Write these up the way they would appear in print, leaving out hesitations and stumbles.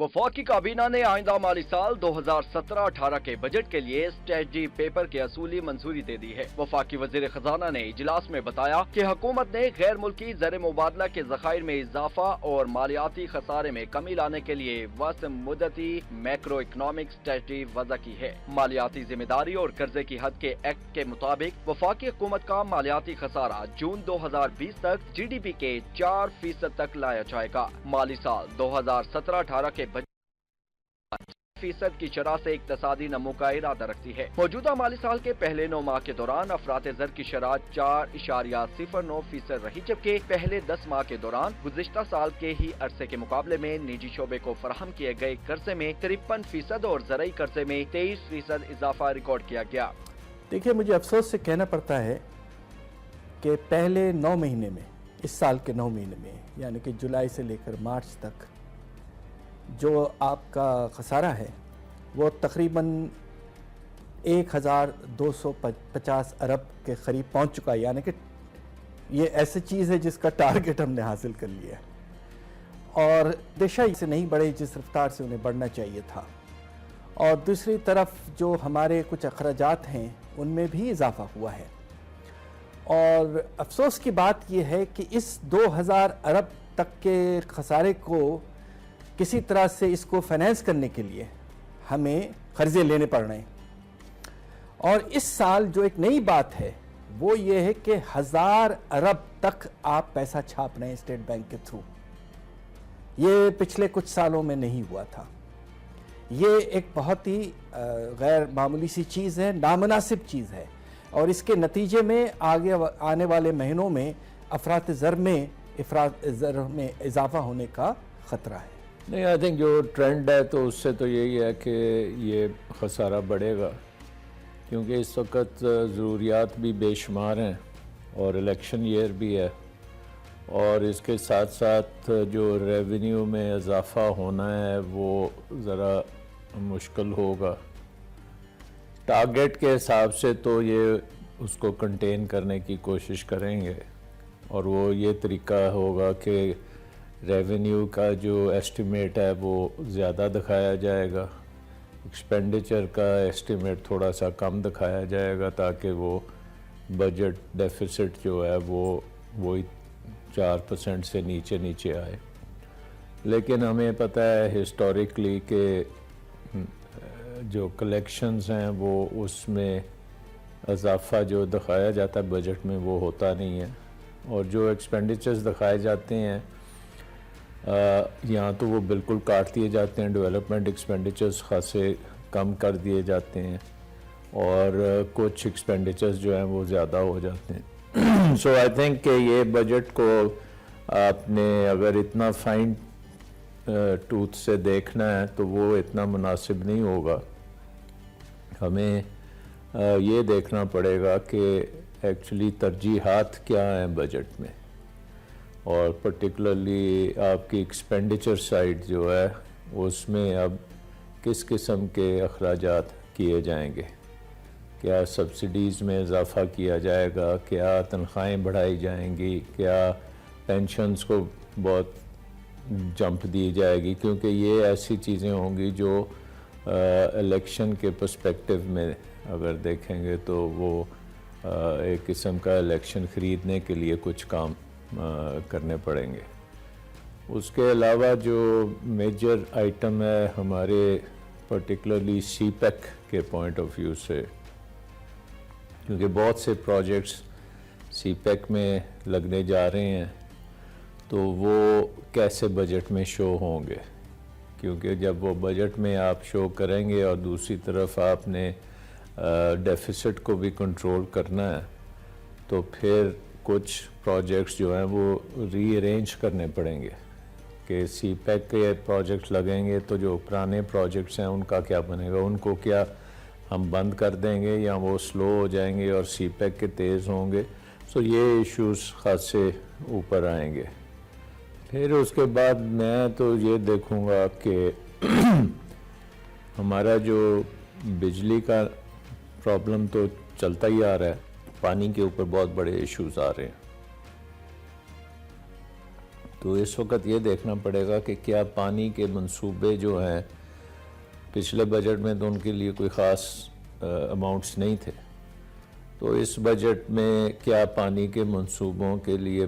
वफाकी काबीना ने आइंदा माली साल 2017-18 के बजट के लिए स्ट्रेटजी पेपर की असूली मंजूरी दे दी है। वफाकी वजीर खजाना ने इजलास में बताया कि हुकूमत ने गैर मुल्की ज़र मुबादला के ज़खायर में इजाफा और मालियाती खसारे में कमी लाने के लिए वस्त मुद्दती मैक्रो इकनॉमिक स्ट्रेटजी वज़ा की है। मालियाती जिम्मेदारी और कर्जे की हद के एक्ट के मुताबिक वफाकी हुकूमत का मालियाती खसारा जून 2020 तक GDP के 4% तक लाया जाएगा। माली साल 2017-18 के % की शरह से इक्तसादी नमो का इरादा रखती है। मौजूदा माली साल के पहले 9 माह के दौरान अफरात ज़र की शरह 4.09% रही, जबकि पहले 10 माह के दौरान गुज़िश्ता साल के ही अरसे के मुकाबले में निजी शोबे को फराहम किए गए कर्जे में 53% और ज़रई कर्जे में 23% इजाफा रिकॉर्ड किया गया। देखिए, मुझे अफसोस से कहना पड़ता है कि पहले 9 महीने में, इस साल के 9 महीने में, यानी कि जुलाई से लेकर मार्च तक जो आपका खसारा है वो तकरीबन 1250 अरब के करीब पहुंच चुका है। यानी कि ये ऐसी चीज़ है जिसका टारगेट हमने हासिल कर लिया है और दिशा से नहीं बढ़े जिस रफ्तार से उन्हें बढ़ना चाहिए था। और दूसरी तरफ जो हमारे कुछ अखराजात हैं उनमें भी इजाफा हुआ है। और अफसोस की बात यह है कि इस 2000 अरब तक के खसारे को किसी तरह से इसको फाइनेंस करने के लिए हमें कर्जे लेने पड़ रहे हैं। और इस साल जो एक नई बात है वो ये है कि 1000 अरब तक आप पैसा छाप रहे हैं स्टेट बैंक के थ्रू। ये पिछले कुछ सालों में नहीं हुआ था। ये एक बहुत ही गैर मामूली सी चीज़ है, नामुनासिब चीज़ है और इसके नतीजे में आगे आने वाले महीनों में अफरात ज़र में इजाफा होने का ख़तरा है। नहीं, आई थिंक जो ट्रेंड है तो उससे तो यही है कि ये खसारा बढ़ेगा, क्योंकि इस वक्त ज़रूरियात भी बेशुमार हैं और इलेक्शन ईयर भी है और इसके साथ साथ जो रेवेन्यू में इजाफा होना है वो ज़रा मुश्किल होगा। टारगेट के हिसाब से तो ये उसको कंटेन करने की कोशिश करेंगे और वो ये तरीका होगा कि रेवेन्यू का जो एस्टिमेट है वो ज़्यादा दिखाया जाएगा, एक्सपेंडिचर का एस्टिमेट थोड़ा सा कम दिखाया जाएगा ताकि वो बजट डेफिसिट जो है वो 4% से नीचे आए। लेकिन हमें पता है हिस्टोरिकली कि जो कलेक्शंस हैं वो उसमें इजाफा जो दिखाया जाता है बजट में वो होता नहीं है और जो एक्सपेंडिचर्स दिखाए जाते हैं यहाँ तो वो बिल्कुल काट दिए जाते हैं। डेवलपमेंट एक्सपेंडिचर्स खासे कम कर दिए जाते हैं और कुछ एक्सपेंडिचर्स जो हैं वो ज़्यादा हो जाते हैं। सो आई थिंक कि ये बजट को आपने अगर इतना फाइन टूथ से देखना है तो वो इतना मुनासिब नहीं होगा। हमें ये देखना पड़ेगा कि एक्चुअली तरजीहात क्या हैं बजट में और पर्टिकुलरली आपकी एक्सपेंडिचर साइड जो है उसमें अब किस किस्म के अखराजात किए जाएंगे। क्या सब्सिडीज़ में इजाफ़ा किया जाएगा, क्या तनख्वाहें बढ़ाई जाएंगी, क्या पेंशन्स को बहुत जंप दी जाएगी, क्योंकि ये ऐसी चीज़ें होंगी जो इलेक्शन के पर्सपेक्टिव में अगर देखेंगे तो वो एक किस्म का इलेक्शन ख़रीदने के लिए कुछ काम करने पड़ेंगे। उसके अलावा जो मेजर आइटम है हमारे पर्टिकुलरली सीपैक के पॉइंट ऑफ व्यू से, क्योंकि बहुत से प्रोजेक्ट्स सीपैक में लगने जा रहे हैं तो वो कैसे बजट में शो होंगे, क्योंकि जब वो बजट में आप शो करेंगे और दूसरी तरफ आपने डेफिसिट को भी कंट्रोल करना है तो फिर कुछ प्रोजेक्ट्स जो हैं वो रीअरेंज करने पड़ेंगे कि सीपैक के प्रोजेक्ट्स लगेंगे तो जो पुराने प्रोजेक्ट्स हैं उनका क्या बनेगा, उनको क्या हम बंद कर देंगे या वो स्लो हो जाएंगे और सीपैक के तेज़ होंगे। सो ये इश्यूज खासे ऊपर आएंगे। फिर उसके बाद मैं तो ये देखूँगा कि हमारा जो बिजली का प्रॉब्लम तो चलता ही आ रहा है, पानी के ऊपर बहुत बड़े इश्यूज आ रहे हैं। तो इस वक्त ये देखना पड़ेगा कि क्या पानी के मंसूबे जो हैं, पिछले बजट में तो उनके लिए कोई ख़ास अमाउंट्स नहीं थे, तो इस बजट में क्या पानी के मंसूबों के लिए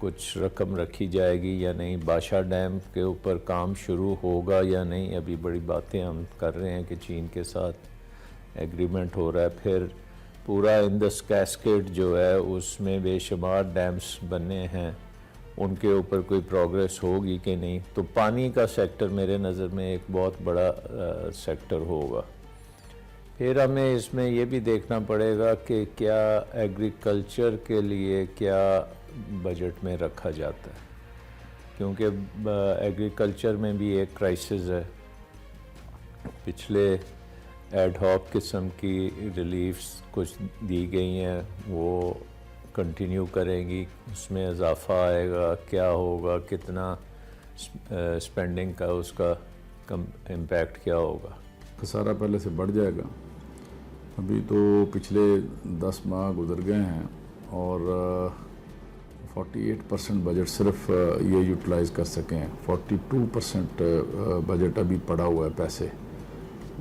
कुछ रकम रखी जाएगी या नहीं, बादशाह डैम के ऊपर काम शुरू होगा या नहीं। अभी बड़ी बातें हम कर रहे हैं कि चीन के साथ एग्रीमेंट हो रहा है, फिर पूरा इंडस कैस्केड जो है उसमें बेशुमार डैम्स बने हैं, उनके ऊपर कोई प्रोग्रेस होगी कि नहीं। तो पानी का सेक्टर मेरे नज़र में एक बहुत बड़ा सेक्टर होगा। फिर हमें इसमें ये भी देखना पड़ेगा कि क्या एग्रीकल्चर के लिए क्या बजट में रखा जाता है, क्योंकि एग्रीकल्चर में भी एक क्राइसिस है। पिछले एड हॉक किस्म की रिलीफ्स कुछ दी गई हैं, वो कंटिन्यू करेंगी, उसमें इजाफा आएगा, क्या होगा, कितना स्पेंडिंग का उसका कम इम्पैक्ट क्या होगा। खसारा पहले से बढ़ जाएगा। अभी तो पिछले 10 माह गुजर गए हैं और 48% बजट सिर्फ ये यूटिलाइज़ कर सके हैं। 42% बजट अभी पड़ा हुआ है पैसे,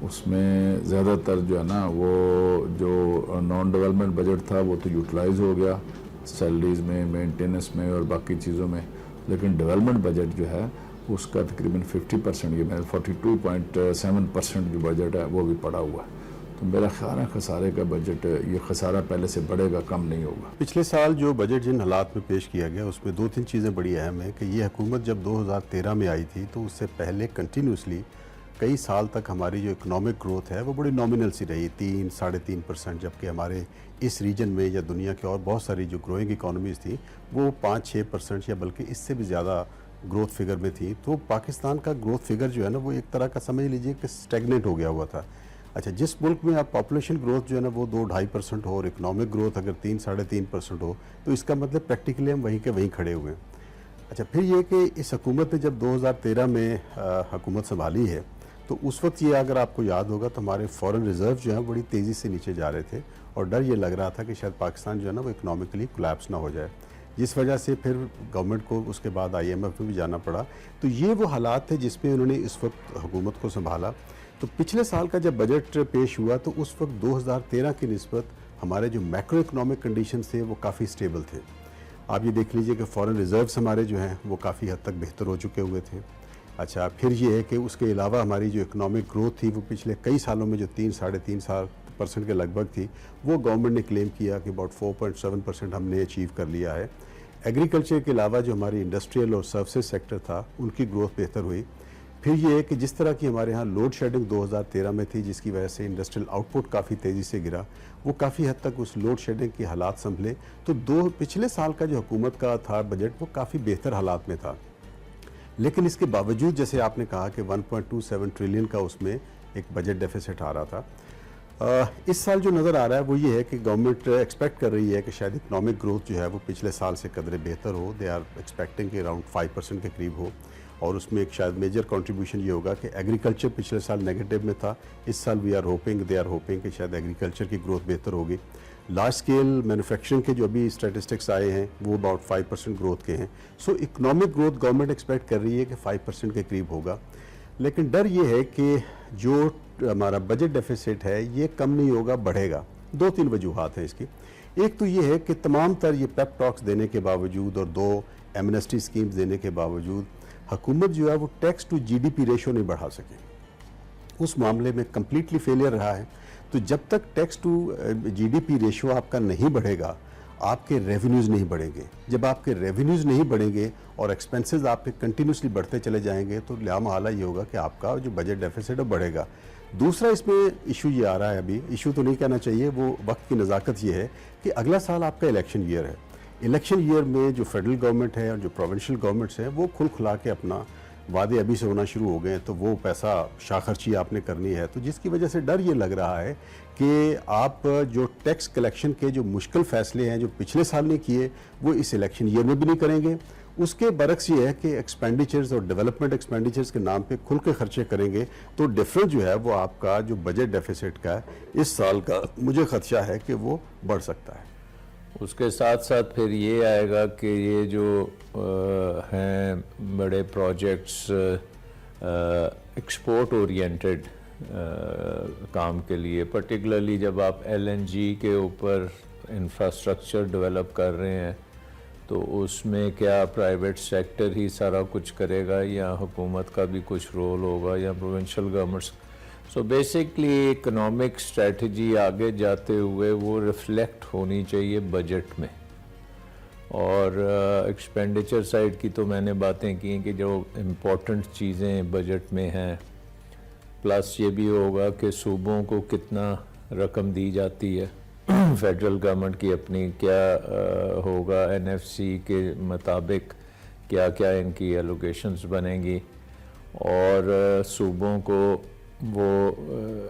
उसमें ज़्यादातर जो है ना वो जो नॉन डेवलपमेंट बजट था वो तो यूटिलाइज़ हो गया सैलरीज़ में, मेंटेनेंस में और बाकी चीज़ों में, लेकिन डेवलपमेंट बजट जो है उसका तकरीबन 50%, ये 42.7% जो बजट है वो भी पड़ा हुआ है। तो मेरा ख्याल है खसारे का बजट, ये खसारा पहले से बढ़ेगा, कम नहीं होगा। पिछले साल जो बजट जिन हालात में पेश किया गया उसमें 2-3 चीज़ें बड़ी अहम है कि ये हुकूमत जब 2013 में आई थी तो उससे पहले कंटिन्यूसली कई साल तक हमारी जो इकोनॉमिक ग्रोथ है वो बड़ी नॉमिनल सी रही, 3-3.5%, जबकि हमारे इस रीजन में या दुनिया के और बहुत सारी जो ग्रोइंग इकोनॉमीज़ थी वो 5-6% या बल्कि इससे भी ज़्यादा ग्रोथ फिगर में थी। तो पाकिस्तान का ग्रोथ फिगर जो है ना वो एक तरह का समझ लीजिए कि स्टेगनेट हो गया हुआ था। अच्छा, जिस मुल्क में आप पॉपुलेशन ग्रोथ जो है ना वो 2-2.5% हो और इकोनॉमिक ग्रोथ अगर 3-3.5% हो तो इसका मतलब प्रैक्टिकली हम वहीं के वहीं खड़े हुए हैं। अच्छा, फिर ये कि इस हुकूमत ने जब 2013 में हुकूमत संभाली है तो उस वक्त ये अगर आपको याद होगा तो हमारे फॉरेन रिजर्व जो है बड़ी तेज़ी से नीचे जा रहे थे और डर ये लग रहा था कि शायद पाकिस्तान जो है ना वो इकोनॉमिकली कोलैप्स ना हो जाए, जिस वजह से फिर गवर्नमेंट को उसके बाद IMF में भी जाना पड़ा। तो ये वो हालात थे जिसमें उन्होंने इस वक्त हुकूमत को संभाला। तो पिछले साल का जब बजट पेश हुआ तो उस वक्त 2013 की निस्बत हमारे जो मैक्रो इकोनॉमिक कंडीशन थे वो काफ़ी स्टेबल थे। आप ये देख लीजिए कि फॉरेन रिजर्व्स हमारे जो हैं वो काफ़ी हद तक बेहतर हो चुके हुए थे। अच्छा, फिर ये है कि उसके अलावा हमारी जो इकोनॉमिक ग्रोथ थी वो पिछले कई सालों में जो 3-3.5% के लगभग थी वो गवर्नमेंट ने क्लेम किया कि अबाउट 4.7% हमने अचीव कर लिया है। एग्रीकल्चर के अलावा जो हमारी इंडस्ट्रियल और सर्विसेज सेक्टर था उनकी ग्रोथ बेहतर हुई। फिर ये है कि जिस तरह की हमारे यहाँ लोड शेडिंग 2013 में थी जिसकी वजह से इंडस्ट्रियल आउटपुट काफ़ी तेज़ी से गिरा, वो काफ़ी हद तक उस लोड शेडिंग के हालात संभले। तो पिछले साल का जो हुकूमत का था बजट वो काफ़ी बेहतर हालात में था, लेकिन इसके बावजूद जैसे आपने कहा कि 1.27 ट्रिलियन का उसमें एक बजट डेफिसिट आ रहा था। इस साल जो नज़र आ रहा है वो ये है कि गवर्नमेंट एक्सपेक्ट कर रही है कि शायद इकोनॉमिक ग्रोथ जो है वो पिछले साल से कदरे बेहतर हो। दे आर एक्सपेक्टिंग कि अराउंड 5% के करीब हो और उसमें एक शायद मेजर कंट्रीब्यूशन ये होगा कि एग्रीकल्चर पिछले साल नेगेटिव में था, इस साल दे आर होपिंग कि शायद एग्रीकल्चर की ग्रोथ बेहतर होगी। लार्ज स्केल मैन्युफैक्चरिंग के जो अभी स्टैटिस्टिक्स आए हैं वो अबाउट 5% ग्रोथ के हैं। सो इकोनॉमिक ग्रोथ गवर्नमेंट एक्सपेक्ट कर रही है कि 5% के करीब होगा, लेकिन डर ये है कि जो हमारा बजट डेफिसिट है ये कम नहीं होगा, बढ़ेगा। 2-3 वजूहात हैं इसकी। एक तो ये है कि तमाम तर ये पेप टॉक्स देने के बावजूद और 2 एमनेस्टी स्कीम्स देने के बावजूद हुकूमत जो है वो टैक्स टू GDP रेशो नहीं बढ़ा सके, उस मामले में कम्प्लीटली फेलियर रहा है। तो जब तक टैक्स टू GDP रेशो आपका नहीं बढ़ेगा आपके रेवेन्यूज़ नहीं बढ़ेंगे। जब आपके रेवेन्यूज़ नहीं बढ़ेंगे और एक्सपेंसेस आपके कंटिन्यूसली बढ़ते चले जाएंगे तो लामहला ये होगा कि आपका जो बजट डेफिसिट है बढ़ेगा। दूसरा इसमें इशू ये आ रहा है, अभी इशू तो नहीं कहना चाहिए, वो वक्त की नज़ाकत ये है कि अगला साल आपका इलेक्शन ईयर है। इलेक्शन ईयर में जो फेडरल गवर्नमेंट है और जो प्रोविंशियल गवर्नमेंट्स हैं वो खुल खुला के अपना वादे अभी से होना शुरू हो गए हैं, तो वो पैसा शाखर्ची आपने करनी है। तो जिसकी वजह से डर ये लग रहा है कि आप जो टैक्स कलेक्शन के जो मुश्किल फ़ैसले हैं जो पिछले साल नहीं किए वो इस इलेक्शन ईयर में भी नहीं करेंगे। उसके बरक्स ये है कि एक्सपेंडिचर्स और डेवलपमेंट एक्सपेंडिचर्स के नाम पे खुल के खर्चे करेंगे, तो डिफरेंस जो है वो आपका जो बजट डेफिसिट का है इस साल का मुझे खदशा है कि वो बढ़ सकता है। उसके साथ साथ फिर ये आएगा कि ये जो हैं बड़े प्रोजेक्ट्स एक्सपोर्ट ओरिएंटेड काम के लिए, पर्टिकुलरली जब आप LNG के ऊपर इंफ्रास्ट्रक्चर डेवलप कर रहे हैं तो उसमें क्या प्राइवेट सेक्टर ही सारा कुछ करेगा या हुकूमत का भी कुछ रोल होगा या provincial governments. So basically economic strategy आगे जाते हुए वो रिफ्लेक्ट होनी चाहिए बजट में। और एक्सपेंडिचर साइड की तो मैंने बातें की कि जो इम्पोर्टेंट चीज़ें बजट में हैं, प्लस ये भी होगा कि सूबों को कितना रकम दी जाती है, फेडरल गवर्नमेंट की अपनी क्या होगा, NFC के मुताबिक क्या क्या इनकी एलोकेशंस बनेंगी, और सूबों को वो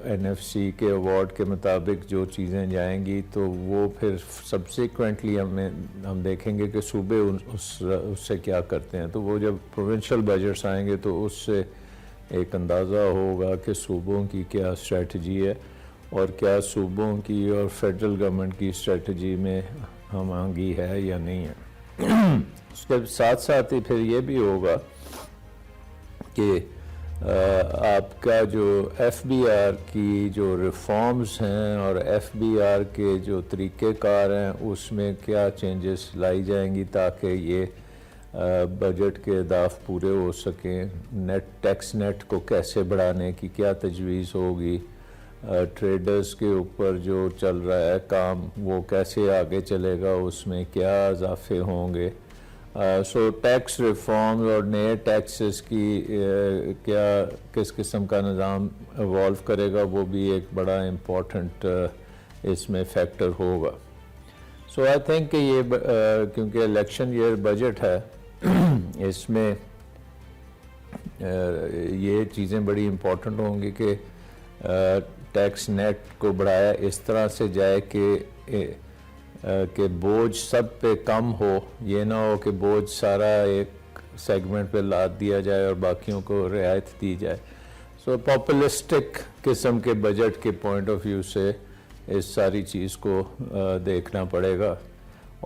NFC के अवार्ड के मुताबिक जो चीज़ें जाएंगी तो वो फिर सब्सिक्वेंटली हम देखेंगे कि सूबे उससे क्या करते हैं। तो वो जब प्रोविंशियल बजट्स आएंगे तो उससे एक अंदाज़ा होगा कि सूबों की क्या स्ट्रेटजी है और क्या सूबों की और फेडरल गवर्नमेंट की स्ट्रेटजी में हम आंगी है या नहीं है। उसके साथ साथ ही फिर ये भी होगा कि आपका जो FBR की जो रिफॉर्म्स हैं और FBR के जो तरीक़ेकार हैं उसमें क्या चेंजेस लाई जाएंगी ताकि ये बजट के अहदाफ पूरे हो सकें। टैक्स नेट को कैसे बढ़ाने की क्या तजवीज़ होगी, ट्रेडर्स के ऊपर जो चल रहा है काम वो कैसे आगे चलेगा, उसमें क्या इजाफे होंगे। सो टैक्स रिफॉर्म और नए टैक्सेस की क्या किस किस्म का निज़ाम इवॉल्व करेगा वो भी एक बड़ा इम्पोर्टेंट इसमें फैक्टर होगा। सो आई थिंक कि ये क्योंकि इलेक्शन ईयर बजट है इसमें ये चीज़ें बड़ी इम्पोर्टेंट होंगी कि टैक्स नेट को बढ़ाया इस तरह से जाए कि बोझ सब पे कम हो, ये ना हो कि बोझ सारा एक सेगमेंट पे लाद दिया जाए और बाकियों को रियायत दी जाए। सो पॉपुलिस्टिक किस्म के बजट के पॉइंट ऑफ व्यू से इस सारी चीज़ को देखना पड़ेगा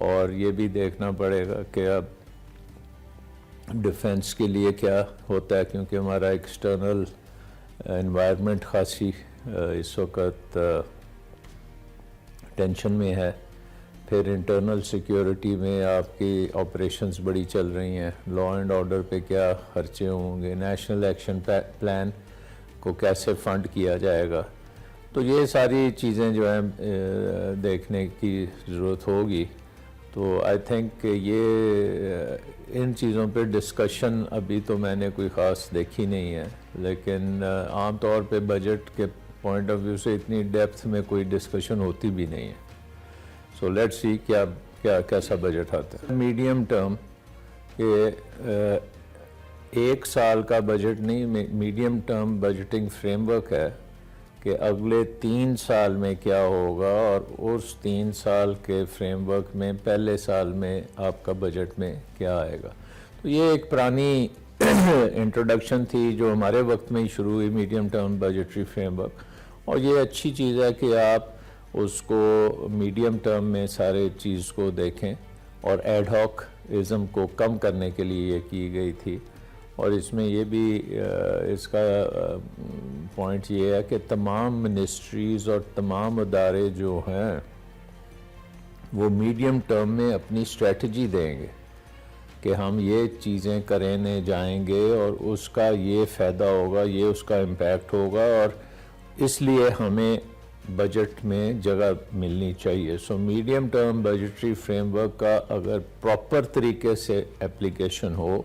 और ये भी देखना पड़ेगा कि अब डिफेंस के लिए क्या होता है, क्योंकि हमारा एक्सटर्नल एनवायरनमेंट खासी इस वक्त टेंशन में है। फिर इंटरनल सिक्योरिटी में आपकी ऑपरेशंस बड़ी चल रही हैं, लॉ एंड ऑर्डर पे क्या खर्चे होंगे, नेशनल एक्शन प्लान को कैसे फंड किया जाएगा। तो ये सारी चीज़ें जो हैं देखने की ज़रूरत होगी। तो आई थिंक ये इन चीज़ों पे डिस्कशन अभी तो मैंने कोई ख़ास देखी नहीं है, लेकिन आम तौर पे बजट के पॉइंट ऑफ व्यू से इतनी डेप्थ में कोई डिस्कशन होती भी नहीं है। सो लेट्स सी क्या क्या कैसा बजट आता है। मीडियम टर्म के एक साल का बजट नहीं, मीडियम टर्म बजटिंग फ्रेमवर्क है कि अगले 3 साल में क्या होगा और उस 3 साल के फ्रेमवर्क में पहले साल में आपका बजट में क्या आएगा। तो ये एक पुरानी इंट्रोडक्शन थी जो हमारे वक्त में ही शुरू हुई, मीडियम टर्म बजटरी फ्रेमवर्क, और ये अच्छी चीज़ है कि आप उसको मीडियम टर्म में सारे चीज़ को देखें और एडहॉकिज़म को कम करने के लिए ये की गई थी। और इसमें ये भी इसका पॉइंट ये है कि तमाम मिनिस्ट्रीज़ और तमाम अदारे जो हैं वो मीडियम टर्म में अपनी स्ट्रेटजी देंगे कि हम ये चीज़ें करने जाएंगे और उसका ये फ़ायदा होगा, ये उसका इम्पैक्ट होगा और इसलिए हमें बजट में जगह मिलनी चाहिए। So medium term budgetary framework का अगर प्रॉपर तरीके से एप्लीकेशन हो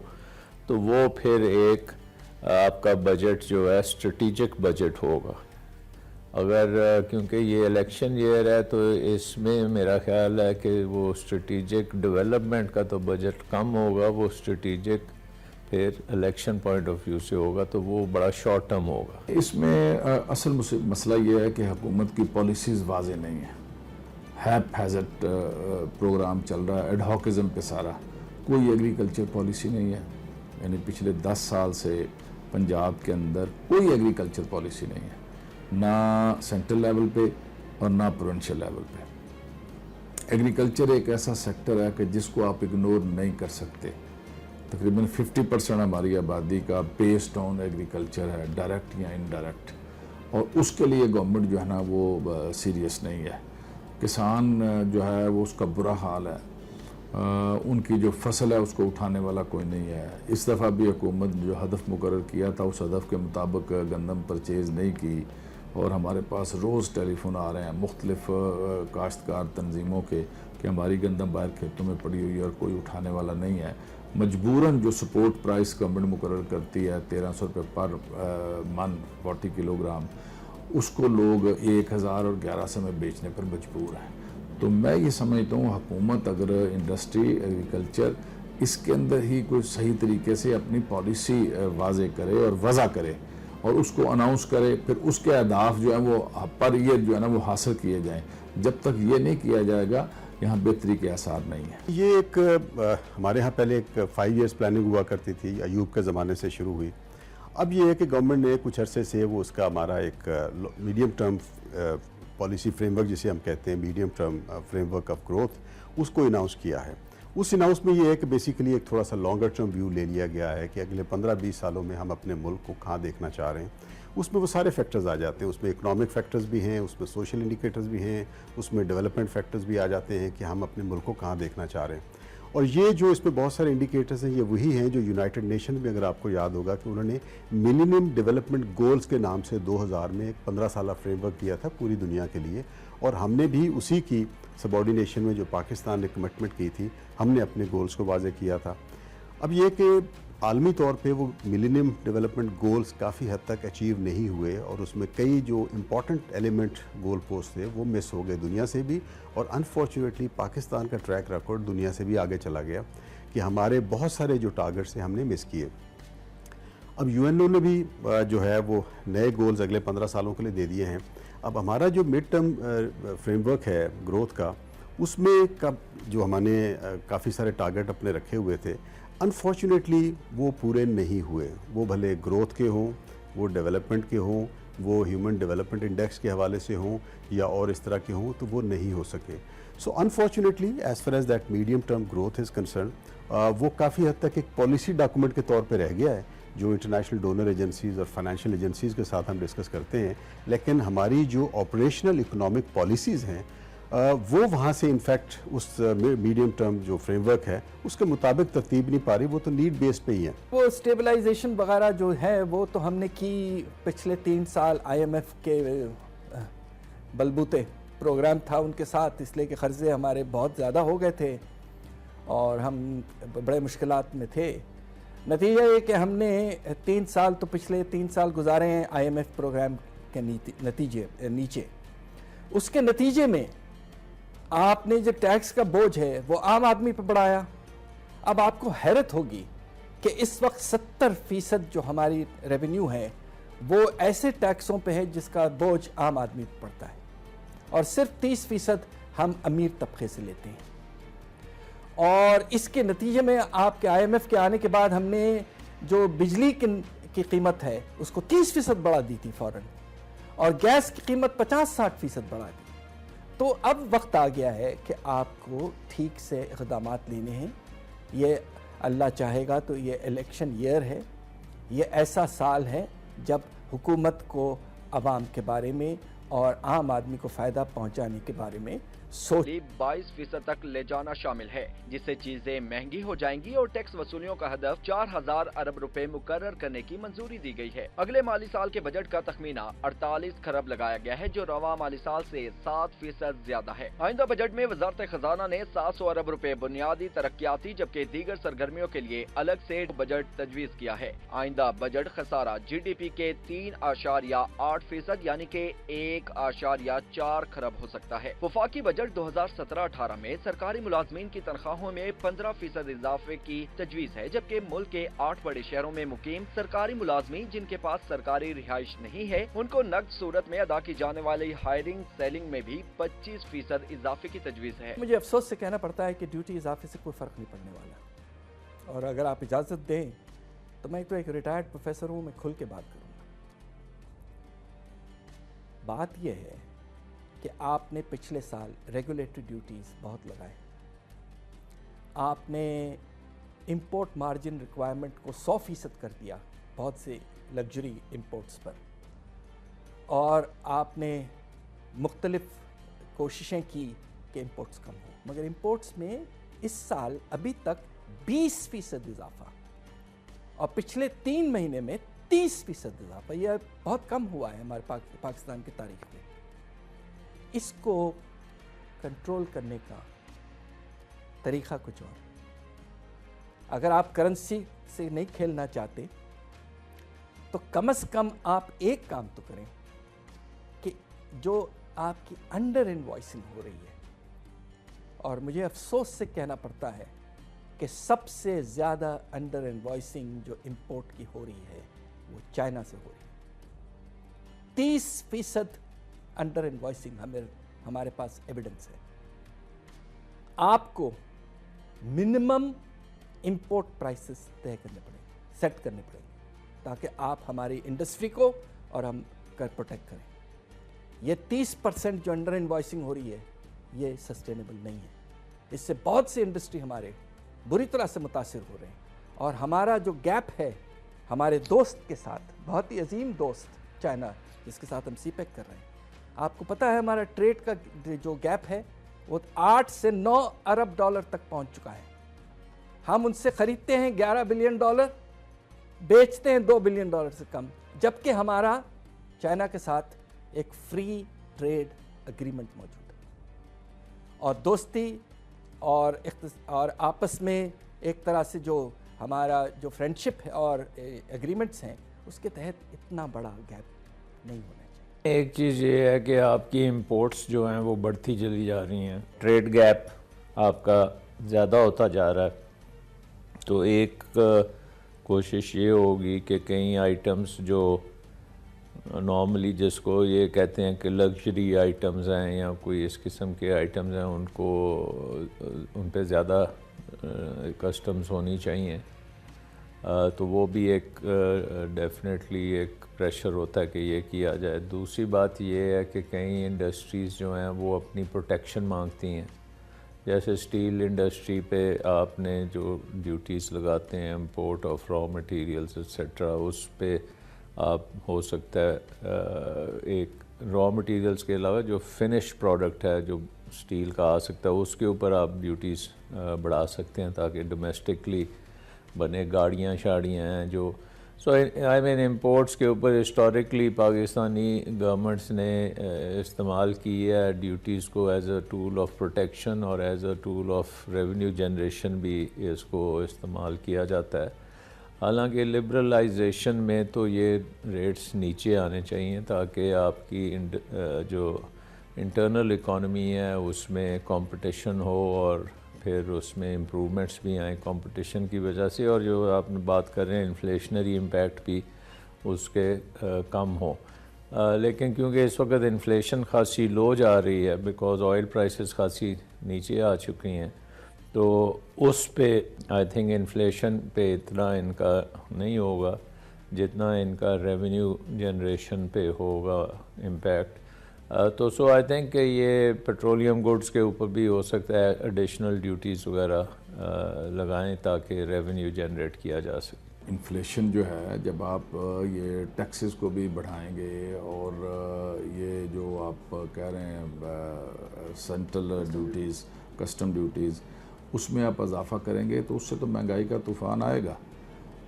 तो वो फिर एक आपका बजट जो है स्ट्रेटिजिक बजट होगा। अगर क्योंकि ये इलेक्शन ईयर है तो इसमें मेरा ख्याल है कि वो स्ट्रेटिजिक डेवलपमेंट का तो बजट कम होगा, वो स्ट्रेटिजिक फिर इलेक्शन पॉइंट ऑफ व्यू से होगा तो वो बड़ा शॉर्ट टर्म होगा। इसमें असल मसला ये है कि हुकूमत की पॉलिसीज़ वाज़ेह नहीं है, हैज़र्ड प्रोग्राम चल रहा है, एडहॉकिज़म पे सारा, कोई एग्रीकल्चर पॉलिसी नहीं है। यानी पिछले 10 साल से पंजाब के अंदर कोई एग्रीकल्चर पॉलिसी नहीं है, ना सेंट्रल लेवल पे और ना प्रोविंशियल लेवल पे। एग्रीकल्चर एक ऐसा सेक्टर है कि जिसको आप इग्नोर नहीं कर सकते। तकरीबन 50% हमारी आबादी का बेस्ड ऑन एग्रीकल्चर है, डायरेक्ट या इनडायरेक्ट, और उसके लिए गवर्नमेंट जो है ना वो सीरियस नहीं है। किसान जो है वो उसका बुरा हाल है, उनकी जो फसल है उसको उठाने वाला कोई नहीं है। इस दफ़ा भी हुकूमत जो हदफ मुकर्रर किया था उस हदफ के मुताबिक गंदम परचेज़ नहीं की, और हमारे पास रोज़ टेलीफोन आ रहे हैं मुख्तलिफ काश्तकार तंजीमों के कि हमारी गंदम बाहर खेतों में पड़ी हुई है और कोई उठाने वाला नहीं है। मजबूरन जो सपोर्ट प्राइस गवर्नमेंट मुकर्रर करती है 1300 रुपये पर मन 40 किलोग्राम, उसको लोग 1000 और 1100 में बेचने पर मजबूर हैं। तो मैं ये समझता हूँ हुकूमत अगर इंडस्ट्री एग्रीकल्चर इसके अंदर ही कोई सही तरीके से अपनी पॉलिसी वाज़े करे और वज़ा करे और उसको अनाउंस करे, फिर उसके अहदाफ जो है वो पर ईयर जो है ना वो हासिल किए जाएँ। जब तक ये नहीं किया जाएगा यहाँ बेहतरी के आसार नहीं है। ये एक हमारे यहाँ पहले एक 5 इयर्स प्लानिंग हुआ करती थी, अयूब के ज़माने से शुरू हुई। अब ये है कि गवर्नमेंट ने कुछ अरसे से वो उसका हमारा एक मीडियम टर्म पॉलिसी फ्रेमवर्क जिसे हम कहते हैं medium term framework of growth, उसको अनाउंस किया है। उस अनाउंस में ये है कि बेसिकली एक थोड़ा सा लॉन्गर टर्म व्यू ले लिया गया है कि अगले 15-20 सालों में हम अपने मुल्क को कहाँ देखना चाह रहे हैं। उसमें वो सारे फैक्टर्स आ जाते हैं, उसमें इकोनॉमिक फैक्टर्स भी हैं, उसमें सोशल इंडिकेटर्स भी हैं, उसमें डेवलपमेंट फैक्टर्स भी आ जाते हैं कि हम अपने मुल्क को कहाँ देखना चाह रहे हैं। और ये जो इसमें बहुत सारे इंडिकेटर्स हैं ये वही हैं जो यूनाइटेड नेशन में, अगर आपको याद होगा कि उन्होंने मिलेनियम डेवलपमेंट गोल्स के नाम से 2000 में एक 15 साल फ्रेमवर्क दिया था पूरी दुनिया के लिए, और हमने भी उसी की सबऑर्डिनेशन में जो पाकिस्तान ने कमिटमेंट की थी हमने अपने गोल्स को वाज़े किया था। अब ये कि आलमी तौर पे वो मिलेनियम डेवलपमेंट गोल्स काफ़ी हद तक अचीव नहीं हुए और उसमें कई जो इम्पॉर्टेंट एलिमेंट गोल पोस्ट थे वो मिस हो गए दुनिया से भी, और अनफॉर्चुनेटली पाकिस्तान का ट्रैक रिकॉर्ड दुनिया से भी आगे चला गया कि हमारे बहुत सारे जो टारगेट्स हैं हमने मिस किए। अब यूएनओ ने भी जो है वो नए गोल्स अगले 15 सालों के लिए दे दिए हैं। अब हमारा जो मिड टर्म फ्रेमवर्क है ग्रोथ का, उसमें जो हमने काफ़ी सारे टारगेट अपने रखे हुए थे, अनफॉर्चुनेटली वो पूरे नहीं हुए। वो भले ग्रोथ के हों, वो डेवलपमेंट के हों, वो ह्यूमन डेवलपमेंट इंडेक्स के हवाले से हों या और इस तरह के हों, तो वो नहीं हो सके। So unfortunately as far as that medium term growth is concern, वो काफ़ी हद तक एक पॉलिसी डॉक्यूमेंट के तौर पे रह गया है जो इंटरनेशनल डोनर एजेंसीज़ और फाइनेंशियल एजेंसीज़ के साथ हम डिस्कस करते हैं, लेकिन हमारी जो ऑपरेशनल इकोनॉमिक पॉलिसीज़ हैं वो वहाँ से इनफैक्ट उस मीडियम टर्म जो फ्रेमवर्क है उसके मुताबिक तरतीब नहीं पा रही, वो तो नीड बेस पे ही है। वो स्टेबलाइजेशन वगैरह जो है वो तो हमने की पिछले 3 साल IMF के बलबूते प्रोग्राम था उनके साथ, इसलिए कि क़र्ज़े हमारे बहुत ज़्यादा हो गए थे और हम बड़े मुश्किलात में थे। नतीजा ये कि हमने 3 साल तो पिछले 3 साल गुजारे हैं IMF प्रोग्राम के नतीजे नीचे। उसके नतीजे में आपने जो टैक्स का बोझ है वो आम आदमी पर बढ़ाया। अब आपको हैरत होगी कि इस वक्त 70% जो हमारी रेवेन्यू है वो ऐसे टैक्सों पे है जिसका बोझ आम आदमी पर पड़ता है, और सिर्फ 30% हम अमीर तबके से लेते हैं। और इसके नतीजे में आपके IMF के आने के बाद हमने जो बिजली की कीमत है उसको 30% बढ़ा दी थी फ़ौरन, और गैस की कीमत 50-60% बढ़ा दी। तो अब वक्त आ गया है कि आपको ठीक से इक़दाम लेने हैं। ये अल्लाह चाहेगा तो ये इलेक्शन ईयर है, ये ऐसा साल है जब हुकूमत को आवाम के बारे में और आम आदमी को फ़ायदा पहुंचाने के बारे में सोच 22% तक ले जाना शामिल है, जिससे चीजें महंगी हो जाएंगी और टैक्स वसूलियों का हदफ 4000 अरब रुपए मुकर्रर करने की मंजूरी दी गई है। अगले माली साल के बजट का तखमीना 48 खरब लगाया गया है, जो रवा माली साल से 7% ज्यादा है। आइंदा बजट में वजारत खजाना ने 700 अरब रुपए बुनियादी तरक्याती जबकि दीगर सरगर्मियों के लिए अलग से बजट तजवीज किया है। आइंदा बजट खसारा GDP के 3.8% यानी के 1.4 खरब हो सकता है। वफाकी बजट 2017-18 में सरकारी मुलाजमीन की तनख्वाहों में 15% इजाफे की तजवीज है, जबकि मुल्क के 8 बड़े शहरों में मुकीम सरकारी मुलाजमीन जिनके पास सरकारी रिहाइश नहीं है उनको नकद सूरत में अदा की जाने वाली हायरिंग सेलिंग में भी 25% इजाफे की तजवीज है। मुझे अफसोस से कहना पड़ता है कि ड्यूटी इजाफे से कोई फ़र्क नहीं पड़ने वाला, और अगर आप इजाज़त दें तो मैं तो एक रिटायर्ड प्रोफेसर हूँ, मैं खुल के बात करूँगा। बात यह है कि आपने पिछले साल रेगुलेटरी ड्यूटीज़ बहुत लगाए, आपने इंपोर्ट मार्जिन रिक्वायरमेंट को 100% कर दिया बहुत से लग्जरी इंपोर्ट्स पर, और आपने मुख्तलिफ कोशिशें की कि इंपोर्ट्स कम हो, मगर इंपोर्ट्स में इस साल अभी तक 20% इजाफा और पिछले 3 महीने में 30% इजाफा, यह बहुत कम हुआ है हमारे पाकिस्तान की तारीख में। इसको कंट्रोल करने का तरीक़ा कुछ और। अगर आप करेंसी से नहीं खेलना चाहते तो कम से कम आप एक काम तो करें कि जो आपकी अंडर इनवॉइसिंग हो रही है, और मुझे अफसोस से कहना पड़ता है कि सबसे ज़्यादा अंडर इनवॉइसिंग जो इंपोर्ट की हो रही है वो चाइना से हो रही है। 30% अंडर इनवॉइसिंग हमारे पास एविडेंस है। आपको मिनिमम इंपोर्ट प्राइसेस तय करने पड़ेंगे, सेट करने पड़ेंगे, ताकि आप हमारी इंडस्ट्री को और हम कर प्रोटेक्ट करें। ये 30% जो अंडर इनवॉइसिंग हो रही है ये सस्टेनेबल नहीं है। इससे बहुत सी इंडस्ट्री हमारे बुरी तरह से मुतासिर हो रहे हैं, और हमारा जो गैप है हमारे दोस्त के साथ, बहुत ही अजीम दोस्त चाइना जिसके साथ हम सीपेक कर रहे हैं, आपको पता है हमारा ट्रेड का जो गैप है वो 8 से 9 अरब डॉलर तक पहुंच चुका है। हम उनसे खरीदते हैं $11 बिलियन, बेचते हैं $2 बिलियन से कम, जबकि हमारा चाइना के साथ एक फ्री ट्रेड एग्रीमेंट मौजूद है, और दोस्ती और आपस में एक तरह से जो हमारा जो फ्रेंडशिप है और एग्रीमेंट्स हैं उसके तहत इतना बड़ा गैप नहीं होना चाहिए। एक चीज़ ये है कि आपकी इंपोर्ट्स जो हैं वो बढ़ती चली जा रही हैं, ट्रेड गैप आपका ज़्यादा होता जा रहा है, तो एक कोशिश ये होगी कि कई आइटम्स जो नॉर्मली जिसको ये कहते हैं कि लग्जरी आइटम्स हैं या कोई इस किस्म के आइटम्स हैं, उनको उन पे ज़्यादा कस्टम्स होनी चाहिए, तो वो भी एक डेफिनेटली एक प्रेशर होता है कि ये किया जाए। दूसरी बात ये है कि कई इंडस्ट्रीज़ जो हैं वो अपनी प्रोटेक्शन मांगती हैं, जैसे स्टील इंडस्ट्री पे आपने जो ड्यूटीज़ लगाते हैं import of raw materials etcetera, उस पे आप हो सकता है एक रॉ मटेरियल्स के अलावा जो फिनिश प्रोडक्ट है जो स्टील का आ सकता है उसके ऊपर आप ड्यूटीज़ बढ़ा सकते हैं ताकि डोमेस्टिकली बने गाड़ियाँ शाड़ियाँ हैं जो सो आई मीन इंपोर्ट्स के ऊपर हिस्टोरिकली पाकिस्तानी गवर्नमेंट्स ने इस्तेमाल की है ड्यूटीज़ को as a tool of protection और as a tool of revenue generation भी इसको इस्तेमाल किया जाता है। हालांकि लिबरलाइजेशन में तो ये रेट्स नीचे आने चाहिए ताकि आपकी जो इंटरनल इकॉनमी है उसमें कंपटीशन हो और फिर उसमें इम्प्रूवमेंट्स भी आएँ कंपटीशन की वजह से, और जो आपने बात कर रहे हैं इन्फ्लेशनरी इम्पैक्ट भी उसके कम हो। लेकिन क्योंकि इस वक्त इन्फ्लेशन खासी लो जा रही है बिकॉज़ ऑयल प्राइसेस खासी नीचे आ चुकी हैं, तो उस पे आई थिंक इन्फ्लेशन पे इतना इनका नहीं होगा जितना इनका रेवेन्यू जनरेशन पे होगा इम्पैक्ट। तो सो आई थिंक कि ये पेट्रोलियम गुड्स के ऊपर भी हो सकता है एडिशनल ड्यूटीज़ वगैरह लगाएं ताकि रेवेन्यू जनरेट किया जा सके। इन्फ्लेशन जो है जब आप ये टैक्सेस को भी बढ़ाएंगे और ये जो आप कह रहे हैं सेंट्रल ड्यूटीज़ कस्टम ड्यूटीज़ उसमें आप इजाफा करेंगे तो उससे तो महंगाई का तूफ़ान आएगा।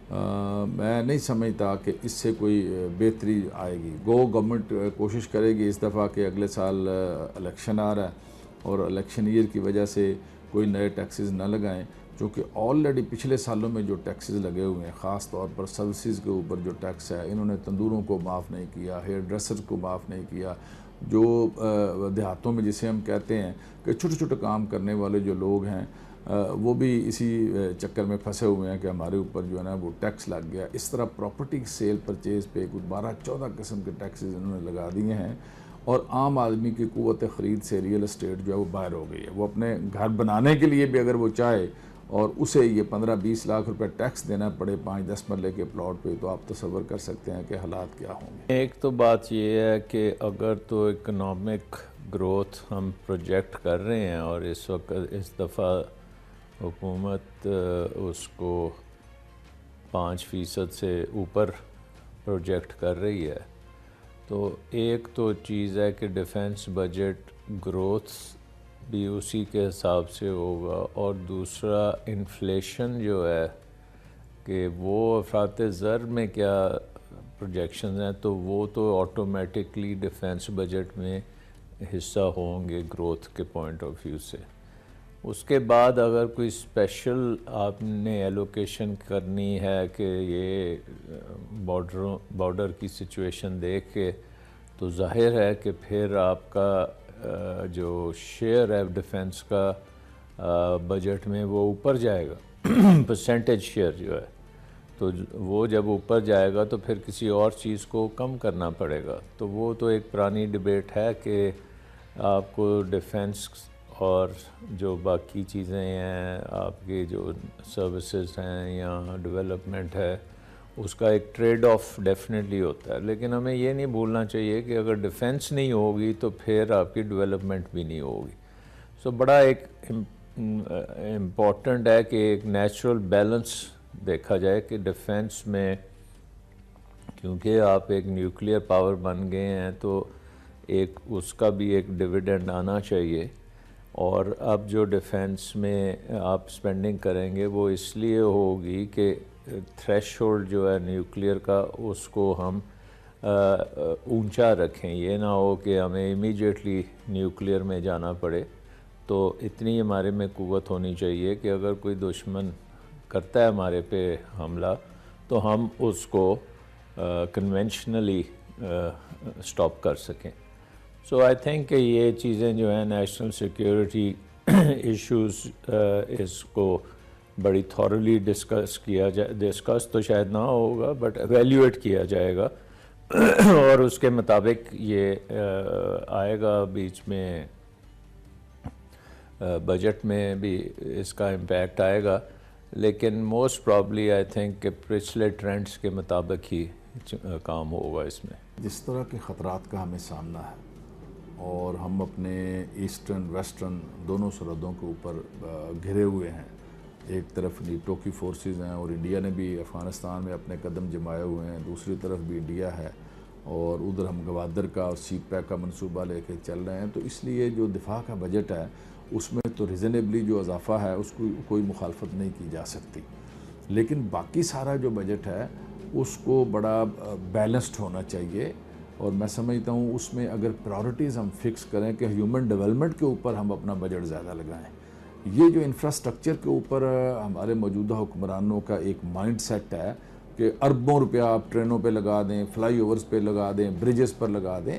मैं नहीं समझता कि इससे कोई बेहतरी आएगी। गवर्नमेंट कोशिश करेगी इस दफ़ा कि अगले साल इलेक्शन आ रहा है और इलेक्शन ईयर की वजह से कोई नए टैक्सेस न लगाएं, क्योंकि ऑलरेडी पिछले सालों में जो टैक्सेस लगे हुए हैं ख़ास तौर पर सर्विसेज के ऊपर जो टैक्स है, इन्होंने तंदूरों को माफ़ नहीं किया, हेयर ड्रेसर्स को माफ़ नहीं किया, जो देहातों में जिसे हम कहते हैं कि छोटे छोटे काम करने वाले जो लोग हैं वो भी इसी चक्कर में फंसे हुए हैं कि हमारे ऊपर जो है ना वो टैक्स लग गया। इस तरह प्रॉपर्टी सेल परचेज़ पे कुछ 12-14 किस्म के टैक्सेस इन्होंने लगा दिए हैं और आम आदमी की क़ुव्वत ख़रीद से रियल एस्टेट जो है वो बाहर हो गई है। वो अपने घर बनाने के लिए भी अगर वो चाहे और उसे ये 15-20 लाख रुपए टैक्स देना पड़े 5-10 मरले के प्लॉट पे, तो आप तसव्वुर कर सकते हैं कि हालात क्या होंगे। एक तो बात ये है कि अगर तो इकनॉमिक ग्रोथ हम प्रोजेक्ट कर रहे हैं और इस वक्त इस दफ़ा हुकूमत उसको 5% से ऊपर प्रोजेक्ट कर रही है, तो एक तो चीज़ है कि डिफेंस बजट ग्रोथ भी उसी के हिसाब से होगा, और दूसरा इन्फ्लेशन जो है कि वो अफरात ज़र में क्या प्रोजेक्शन हैं, तो वो तो ऑटोमेटिकली डिफेंस बजट में हिस्सा होंगे ग्रोथ के पॉइंट ऑफ व्यू से। उसके बाद अगर कोई स्पेशल आपने एलोकेशन करनी है कि ये बॉर्डर की सिचुएशन देख के, तो जाहिर है कि फिर आपका जो शेयर है डिफेंस का बजट में वो ऊपर जाएगा परसेंटेज शेयर जो है, तो वो जब ऊपर जाएगा तो फिर किसी और चीज़ को कम करना पड़ेगा। तो वो तो एक पुरानी डिबेट है कि आपको डिफेंस और जो बाकी चीज़ें हैं, आपकी जो सर्विसेज हैं या डेवलपमेंट है, उसका एक ट्रेड ऑफ डेफिनेटली होता है। लेकिन हमें ये नहीं भूलना चाहिए कि अगर डिफेंस नहीं होगी तो फिर आपकी डेवलपमेंट भी नहीं होगी। सो बड़ा एक इम्पॉर्टेंट है कि एक नेचुरल बैलेंस देखा जाए कि डिफेंस में, क्योंकि आप एक न्यूक्लियर पावर बन गए हैं, तो एक उसका भी एक डिविडेंड आना चाहिए। और अब जो डिफेंस में आप स्पेंडिंग करेंगे वो इसलिए होगी कि थ्रेशोल्ड जो है न्यूक्लियर का, उसको हम ऊंचा रखें। ये ना हो कि हमें इमीडिएटली न्यूक्लियर में जाना पड़े। तो इतनी हमारे में कुव्वत होनी चाहिए कि अगर कोई दुश्मन करता है हमारे पे हमला, तो हम उसको कन्वेंशनली स्टॉप कर सकें। सो आई थिंक कि ये चीज़ें जो हैं नेशनल सिक्योरिटी इश्यूज़, इसको बड़ी थॉरली डिस्कस तो शायद ना होगा, बट एवेल्यूएट किया जाएगा और उसके मुताबिक ये आएगा बीच में, बजट में भी इसका इम्पैक्ट आएगा। लेकिन मोस्ट प्रॉब्ली आई थिंक कि पिछले ट्रेंड्स के मुताबिक ही काम होगा इसमें। जिस तरह के ख़तरात का हमें सामना है और हम अपने ईस्टर्न वेस्टर्न दोनों सरहदों के ऊपर घिरे हुए हैं, एक तरफ नीटो की फोर्सेस हैं और इंडिया ने भी अफ़गानिस्तान में अपने कदम जमाए हुए हैं, दूसरी तरफ भी इंडिया है और उधर हम गवादर का और सीप पैक का मंसूबा लेके चल रहे हैं। तो इसलिए जो दिफा का बजट है उसमें तो रिजनेबली जो इजाफा है उसको कोई मुखालफत नहीं की जा सकती, लेकिन बाकी सारा जो बजट है उसको बड़ा बैलेंस्ड होना चाहिए। और मैं समझता हूँ उसमें अगर प्रायोरिटीज़ हम फिक्स करें कि ह्यूमन डेवलपमेंट के ऊपर हम अपना बजट ज़्यादा लगाएं, ये जो इंफ्रास्ट्रक्चर के ऊपर हमारे मौजूदा हुक्मरानों का एक माइंड सेट है कि अरबों रुपया आप ट्रेनों पे लगा दें, फ्लाई ओवर्स पे लगा दें, ब्रिजेस पर लगा दें,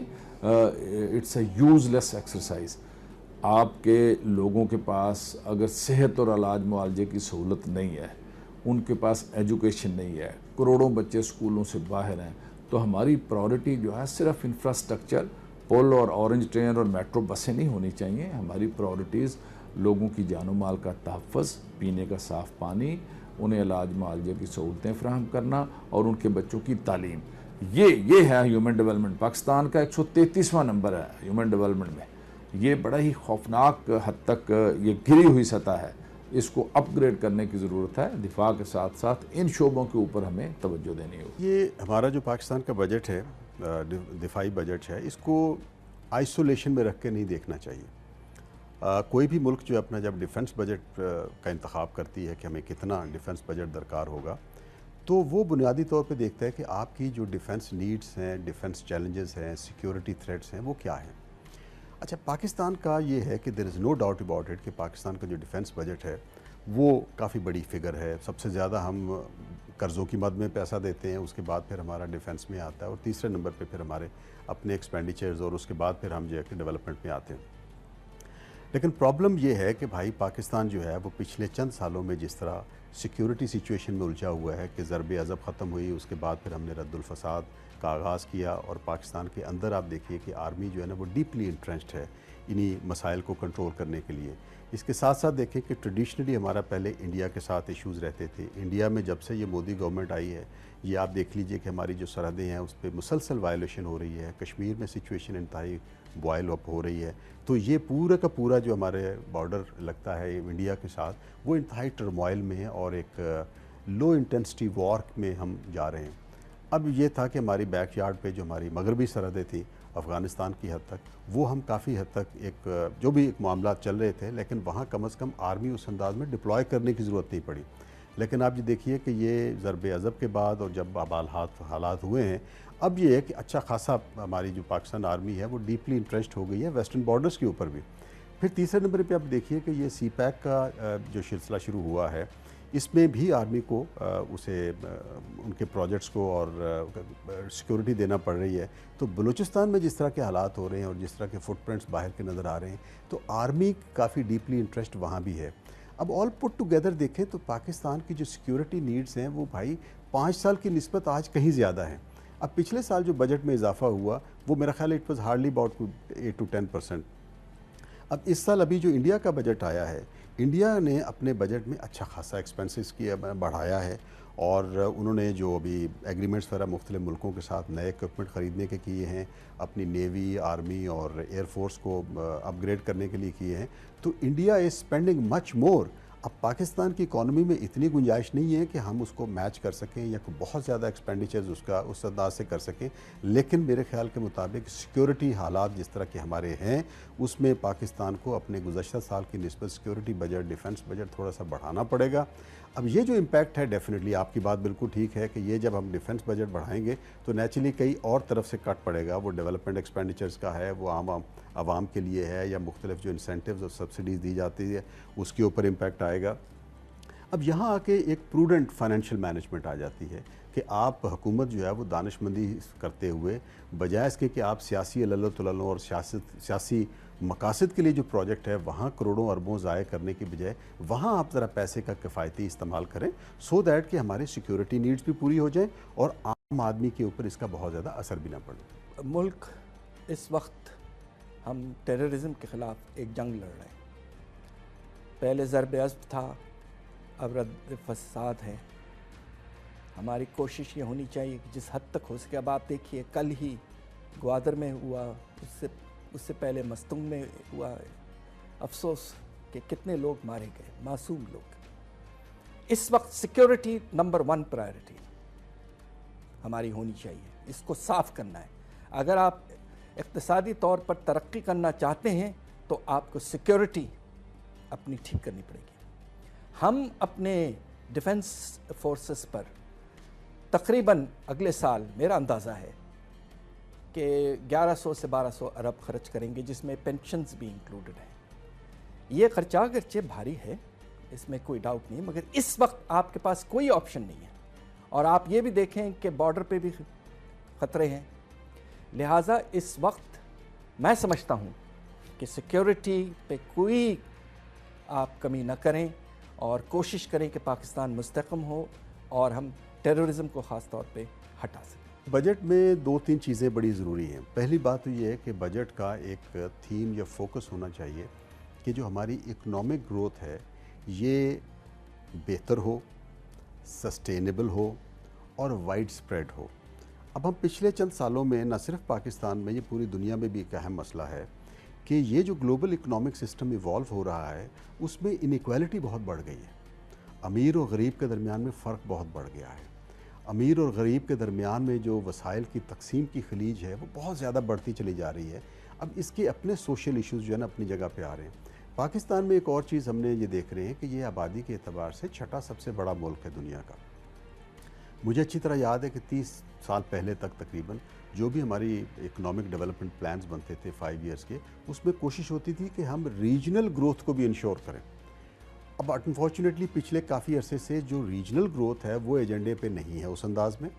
इट्स अ यूजलेस एक्सरसाइज। आपके लोगों के पास अगर सेहत और इलाज मुआवजे की सहूलत नहीं है, उनके पास एजुकेशन नहीं है, करोड़ों बच्चे स्कूलों से बाहर हैं, तो हमारी प्रायोरिटी जो है सिर्फ इंफ्रास्ट्रक्चर, पुल और ऑरेंज ट्रेन और मेट्रो बसें नहीं होनी चाहिए। हमारी प्रायोरिटीज़ लोगों की जानो माल का तहफ़्फ़ुज़, पीने का साफ़ पानी, उन्हें इलाज मुआवजे की सहूलतें फराहम करना और उनके बच्चों की तालीम, ये है ह्यूमन डेवलपमेंट। पाकिस्तान का 133वां नंबर है ह्यूमन डेवलपमेंट में। ये बड़ा ही खौफनाक हद तक ये गिरी हुई सतह है, इसको अपग्रेड करने की ज़रूरत है। दिफा के साथ साथ इन शोबों के ऊपर हमें तवज्जो देनी होगी। ये हमारा जो पाकिस्तान का बजट है, दिफाई बजट है, इसको आइसोलेशन में रख के नहीं देखना चाहिए। कोई भी मुल्क जो अपना जब डिफेंस बजट का इंतखाब करती है कि हमें कितना डिफेंस बजट दरकार होगा, तो वो बुनियादी तौर पे देखता है कि आपकी जो डिफेंस नीड्स हैं, डिफेंस चैलेंजेस हैं, सिक्योरिटी थ्रेट्स हैं, वो क्या हैं। अच्छा, पाकिस्तान का ये है कि there is no doubt about it कि पाकिस्तान का जो डिफेंस बजट है वो काफ़ी बड़ी फिगर है। सबसे ज़्यादा हम कर्ज़ों की मद में पैसा देते हैं, उसके बाद फिर हमारा डिफेंस में आता है और तीसरे नंबर पे फिर हमारे अपने एक्सपेंडिचर्स और उसके बाद फिर हम जो है कि डेवलपमेंट में आते हैं। लेकिन प्रॉब्लम ये है कि भाई पाकिस्तान जो है वो पिछले चंद सालों में जिस तरह सिक्योरिटी सिचुएशन में उलझा हुआ है कि ज़रब अज़ब ख़त्म हुई, उसके बाद फिर हमने रद्दुल फ़साद का आगाज़ किया और पाकिस्तान के अंदर आप देखिए कि आर्मी जो है ना वो डीपली इंट्रेंच्ड है इन्हीं मसाइल को कंट्रोल करने के लिए। इसके साथ साथ देखें कि ट्रेडिशनली हमारा पहले इंडिया के साथ इश्यूज़ रहते थे। इंडिया में जब से ये मोदी गवर्नमेंट आई है, ये आप देख लीजिए कि हमारी जो सरहदें हैं उस पर मुसलसल वायलेशन हो रही है। कश्मीर में सिचुएशन इंतहाई बॉयल अप हो रही है। तो ये पूरा का पूरा जो हमारे बॉर्डर लगता है इंडिया के साथ, वो इंतहाई टर्मोइल में है और एक लो इंटेंसिटी वॉर में हम जा रहे हैं। अब ये था कि हमारी बैकयार्ड पे जो हमारी मगरबी सरहदें थी अफ़गानिस्तान की हद तक, वो हम काफ़ी हद तक एक जो भी एक मामला चल रहे थे, लेकिन वहाँ कम अज़ कम आर्मी उस अंदाज में डिप्लॉय करने की ज़रूरत नहीं पड़ी। लेकिन आप ये देखिए कि ये ज़रब अज़ब के बाद और जब अब हालात हुए हैं, अब ये है कि अच्छा खासा हमारी जो पाकिस्तान आर्मी है वो डीपली इंट्रेस्ट हो गई है वेस्टर्न बॉर्डर्स के ऊपर भी। फिर तीसरे नंबर पे आप देखिए कि ये CPEC का जो सिलसिला शुरू हुआ है, इसमें भी आर्मी को उनके प्रोजेक्ट्स को और सिक्योरिटी देना पड़ रही है। तो बलूचिस्तान में जिस तरह के हालात हो रहे हैं और जिस तरह के फुटप्रिंट्स बाहर के नज़र आ रहे हैं, तो आर्मी काफ़ी डीपली इंटरेस्ट वहाँ भी है। अब ऑल पुट टुगेदर देखें तो पाकिस्तान की जो सिक्योरिटी नीड्स हैं वो भाई 5 साल की निस्बत आज कहीं ज़्यादा है। अब पिछले साल जो बजट में इजाफा हुआ वो मेरा ख्याल it was hardly about 8 to 10%। अब इस साल अभी जो इंडिया का बजट आया है, इंडिया ने अपने बजट में अच्छा खासा एक्सपेंसेस किया, बढ़ाया है और उन्होंने जो अभी एग्रीमेंट्स वगैरह मुख्तलिफ मुल्कों के साथ नए इक्विपमेंट ख़रीदने के किए हैं, अपनी नेवी, आर्मी और एयरफोर्स को अपग्रेड करने के लिए किए हैं। तो India is spending much more. अब पाकिस्तान की इकॉनमी में इतनी गुंजाइश नहीं है कि हम उसको मैच कर सकें या कोई बहुत ज़्यादा एक्सपेंडिचर्स उसका उस अंदाज से कर सकें, लेकिन मेरे ख्याल के मुताबिक सिक्योरिटी हालात जिस तरह के हमारे हैं, उसमें पाकिस्तान को अपने गुज़श्ता साल की निस्बत सिक्योरिटी बजट, डिफेंस बजट थोड़ा सा बढ़ाना पड़ेगा। अब ये जो इम्पैक्ट है, डेफिनेटली आपकी बात बिल्कुल ठीक है कि ये जब हम डिफेंस बजट बढ़ाएंगे तो नेचुरली कई और तरफ से कट पड़ेगा। वो डेवलपमेंट एक्सपेंडिचर्स का है, वो आवाम के लिए है, या मुख्तलिफ जो इंसेंटिव्स और सब्सिडीज़ दी जाती है उसके ऊपर इम्पैक्ट आएगा। अब यहाँ आके एक प्रूडेंट फाइनेंशियल मैनेजमेंट आ जाती है कि आप हुकूमत जो है वो दानिशमंदी करते हुए, बजाय इसके कि आप सियासी अल्लल और सियासी मकासद के लिए जो प्रोजेक्ट है वहाँ करोड़ों अरबों ज़ाय करने की बजाय वहाँ आप ज़रा पैसे का किफ़ायती इस्तेमाल करें, सो दैट कि हमारी सिक्योरिटी नीड्स भी पूरी हो जाएं और आम आदमी के ऊपर इसका बहुत ज़्यादा असर भी ना पड़े। मुल्क इस वक्त हम टेररिज्म के ख़िलाफ़ एक जंग लड़ रहे हैं। पहले ज़रब अज़ब था, अब रद्द फ़साद है। हमारी कोशिश ये होनी चाहिए कि जिस हद तक हो सके, अब आप देखिए कल ही ग्वादर में हुआ, उससे पहले मस्तूम में हुआ। अफसोस कि कितने लोग मारे गए, मासूम लोग। इस वक्त सिक्योरिटी नंबर 1 प्रायोरिटी हमारी होनी चाहिए, इसको साफ़ करना है। अगर आप इक़्तिसादी तौर पर तरक्की करना चाहते हैं तो आपको सिक्योरिटी अपनी ठीक करनी पड़ेगी। हम अपने डिफेंस फोर्सेस पर तकरीबन अगले साल मेरा अंदाज़ा है कि 1100 से 1200 अरब खर्च करेंगे, जिसमें पेंशन्स भी इंक्लूडेड हैं। ये खर्चा अगरचे भारी है, इसमें कोई डाउट नहीं, मगर इस वक्त आपके पास कोई ऑप्शन नहीं है। और आप ये भी देखें कि बॉर्डर पे भी ख़तरे हैं। लिहाजा इस वक्त मैं समझता हूँ कि सिक्योरिटी पे कोई आप कमी ना करें और कोशिश करें कि पाकिस्तान मुस्तहकम हो और हम टेररिज्म को ख़ास तौर पे हटा सकें। बजट में 2-3 चीज़ें बड़ी ज़रूरी हैं। पहली बात तो ये है कि बजट का एक थीम या फोकस होना चाहिए कि जो हमारी इकोनॉमिक ग्रोथ है ये बेहतर हो, सस्टेनेबल हो और वाइड स्प्रेड हो। अब हम पिछले चंद सालों में न सिर्फ पाकिस्तान में, ये पूरी दुनिया में भी एक अहम मसला है कि ये जो ग्लोबल इकोनॉमिक सिस्टम इवॉल्व हो रहा है उसमें इनइक्वालिटी बहुत बढ़ गई है। अमीर और गरीब के दरमियान में फ़र्क बहुत बढ़ गया है। अमीर और गरीब के दरमियान में जो वसाइल की तकसीम की खलीज है वो बहुत ज़्यादा बढ़ती चली जा रही है। अब इसके अपने सोशल इश्यूज़ जो है ना अपनी जगह पे आ रहे हैं। पाकिस्तान में एक और चीज़ हमने ये देख रहे हैं कि ये आबादी के एतबार से छठा सबसे बड़ा मुल्क है दुनिया का। मुझे अच्छी तरह याद है कि 30 साल पहले तक तकरीबन जो भी हमारी इकोनॉमिक डेवलपमेंट प्लान्स बनते थे 5 ईयर्स के, उसमें कोशिश होती थी कि हम रीजनल ग्रोथ को भी इंश्योर करें। अब अनफॉर्चुनेटली पिछले काफ़ी अरसे से जो रीजनल ग्रोथ है वो एजेंडे पे नहीं है उस अंदाज में।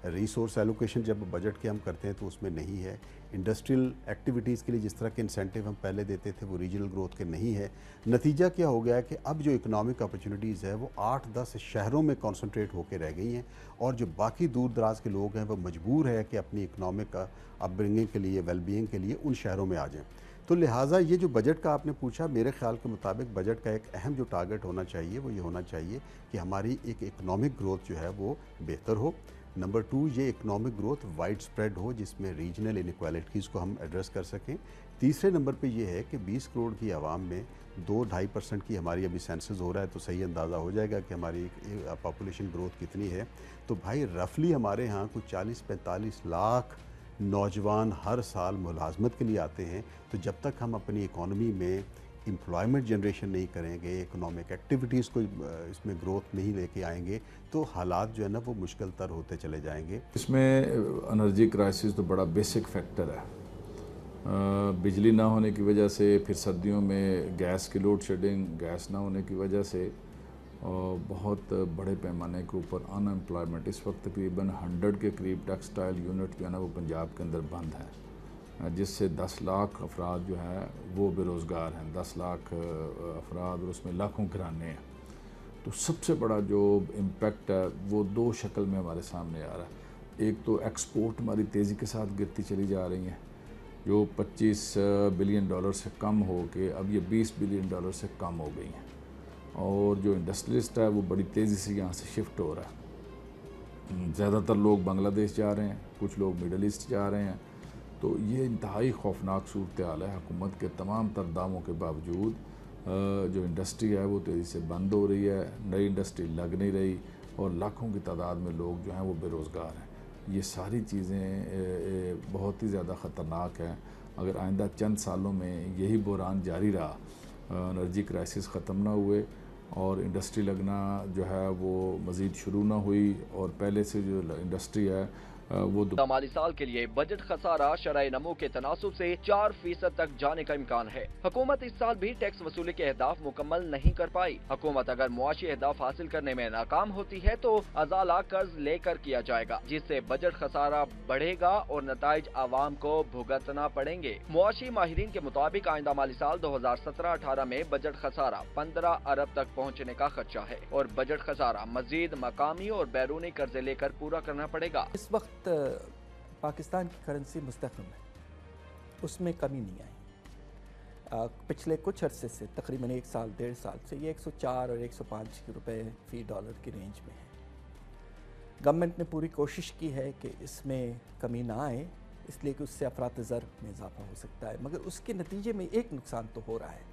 रिसोर्स एलोकेशन जब बजट के हम करते हैं तो उसमें नहीं है। इंडस्ट्रियल एक्टिविटीज़ के लिए जिस तरह के इंसेंटिव हम पहले देते थे वो रीजनल ग्रोथ के नहीं है। नतीजा क्या हो गया है कि अब जो इकोनॉमिक अपॉर्चुनिटीज़ है वो 8-10 शहरों में कॉन्सनट्रेट होकर रह गई हैं, और जो बाकी दूर दराज के लोग हैं वो मजबूर है कि अपनी इकोनॉमिक अपब्रिंगिंग के लिए, वेलबींग के लिए उन शहरों में आ जाएँ। तो लिहाजा ये जो बजट का आपने पूछा, मेरे ख्याल के मुताबिक बजट का एक अहम जो टारगेट होना चाहिए वो ये होना चाहिए कि हमारी एक इकोनॉमिक ग्रोथ जो है वो बेहतर हो। नंबर 2, ये इकोनॉमिक ग्रोथ वाइड स्प्रेड हो जिसमें रीजनल इनइक्वालिटीज़ को हम एड्रेस कर सकें। तीसरे नंबर पे ये है कि 20 करोड़ की आवाम में 2-2.5% की हमारी अभी सेंसस हो रहा है, तो सही अंदाज़ा हो जाएगा कि हमारी पॉपुलेशन ग्रोथ कितनी है। तो भाई रफली हमारे यहाँ कुछ 40-45 लाख नौजवान हर साल मुलाजमत के लिए आते हैं। तो जब तक हम अपनी इकॉनमी में एम्प्लॉयमेंट जनरेशन नहीं करेंगे, इकोनॉमिक एक्टिविटीज़ को इसमें ग्रोथ नहीं लेके आएंगे, तो हालात जो है ना वो मुश्किल तर होते चले जाएंगे। इसमें एनर्जी क्राइसिस तो बड़ा बेसिक फैक्टर है। बिजली ना होने की वजह से, फिर सर्दियों में गैस की लोड शेडिंग, गैस ना होने की वजह से और बहुत बड़े पैमाने के ऊपर अनएम्प्लॉयमेंट, इस वक्त तकरीबन 100 के करीब टेक्सटाइल यूनिट जो है ना वो पंजाब के अंदर बंद है, जिससे 10 लाख अफराद जो है वो बेरोज़गार हैं। 10 लाख अफराद और उसमें लाखों घराने हैं। तो सबसे बड़ा जो इम्पेक्ट है वो 2 शक्ल में हमारे सामने आ रहा है। एक तो एक्सपोर्ट हमारी तेज़ी के साथ गिरती चली जा रही हैं, जो 25 बिलियन डॉलर से कम हो के अब ये 20 बिलियन डॉलर से कम हो गई हैं। और जो इंडस्ट्रियलिस्ट है वो बड़ी तेज़ी से यहाँ से शिफ्ट हो रहा है। ज़्यादातर लोग बांग्लादेश जा रहे हैं, कुछ लोग मिडल ईस्ट जा रहे हैं। तो ये इंतहाई खौफनाक सूरत हाल है। हुकूमत के तमाम तर दावों के बावजूद जो इंडस्ट्री है वो तेज़ी से बंद हो रही है, नई इंडस्ट्री लग नहीं रही और लाखों की तादाद में लोग जो हैं वो बेरोज़गार हैं। ये सारी चीज़ें बहुत ही ज़्यादा ख़तरनाक हैं। अगर आइंदा चंद सालों में यही बहरान जारी रहा, एनर्जी क्राइसिस ख़त्म ना हुए और इंडस्ट्री लगना जो है वो मज़ीद शुरू ना हुई और पहले से जो इंडस्ट्री है वो माली साल के लिए बजट खसारा शरह नमो के तनासुब से 4% तक जाने का इम्कान है। हुकूमत इस साल भी टैक्स वसूली के अहदाफ मुकम्मल नहीं कर पाई। हुकूमत अगर मुआशी अहदाफ हासिल करने में नाकाम होती है तो अजाला कर्ज लेकर किया जाएगा, जिससे बजट खसारा बढ़ेगा और नताइज आवाम को भुगतना पड़ेंगे। मुआशी माहिरीन के मुताबिक आइंदा माली साल 2017-18 में बजट खसारा 15 अरब तक पहुँचने का खदशा है और बजट खसारा मजीद मकामी और बैरूनी कर्जे लेकर पूरा करना पड़ेगा। इस वक्त पाकिस्तान की करेंसी मुस्तहकम है, उसमें कमी नहीं आई। पिछले कुछ अरसे से तकरीबन 1 साल 1.5 साल से ये 104 और 105 रुपए फ़ी डॉलर की रेंज में है। गवर्नमेंट ने पूरी कोशिश की है कि इसमें कमी ना आए, इसलिए कि उससे अफरात ज़र में इजाफा हो सकता है, मगर उसके नतीजे में एक नुकसान तो हो रहा है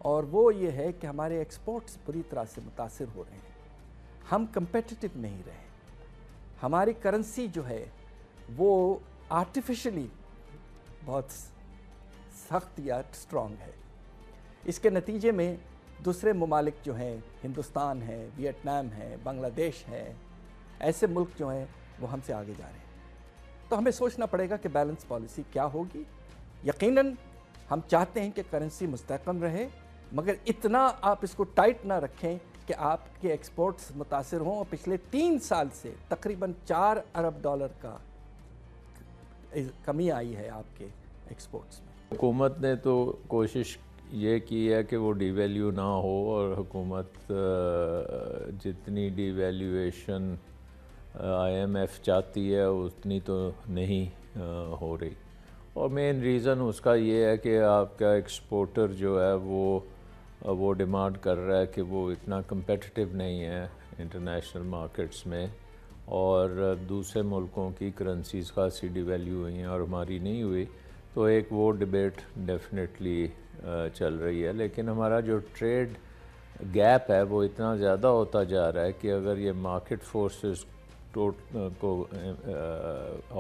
और वो ये है कि हमारे एक्सपोर्ट्स बुरी तरह से मुतासिर हो रहे हैं। हम कंपेटिटिव नहीं रहे। हमारी करेंसी जो है वो आर्टिफिशियली बहुत सख्त या स्ट्रॉन्ग है। इसके नतीजे में दूसरे ममालिक जो हैं, हिंदुस्तान है, वियतनाम है, बांग्लादेश है, ऐसे मुल्क जो हैं वो हमसे आगे जा रहे हैं। तो हमें सोचना पड़ेगा कि बैलेंस पॉलिसी क्या होगी। यकीनन हम चाहते हैं कि करेंसी मुस्तहकम रहे, मगर इतना आप इसको टाइट ना रखें कि आपके एक्सपोर्ट्स मुतासिर हों। और पिछले 3 साल से तकरीबन 4 अरब डॉलर का कमी आई है आपके एक्सपोर्ट्स में। हुकूमत ने तो कोशिश ये की है कि वो डिवैल्यू ना हो और हुकूमत जितनी डिवैल्यूएशन IMF चाहती है उतनी तो नहीं हो रही। और मेन रीज़न उसका ये है कि आपका एक्सपोर्टर जो है वो डिमांड कर रहा है कि वो इतना competitive नहीं है इंटरनेशनल मार्केट्स में और दूसरे मुल्कों की करेंसीज़ खासी डिवैल्यू हुई हैं और हमारी नहीं हुई। तो एक वो डिबेट डेफिनेटली चल रही है। लेकिन हमारा जो ट्रेड गैप है वो इतना ज़्यादा होता जा रहा है कि अगर ये मार्केट फोर्सेस को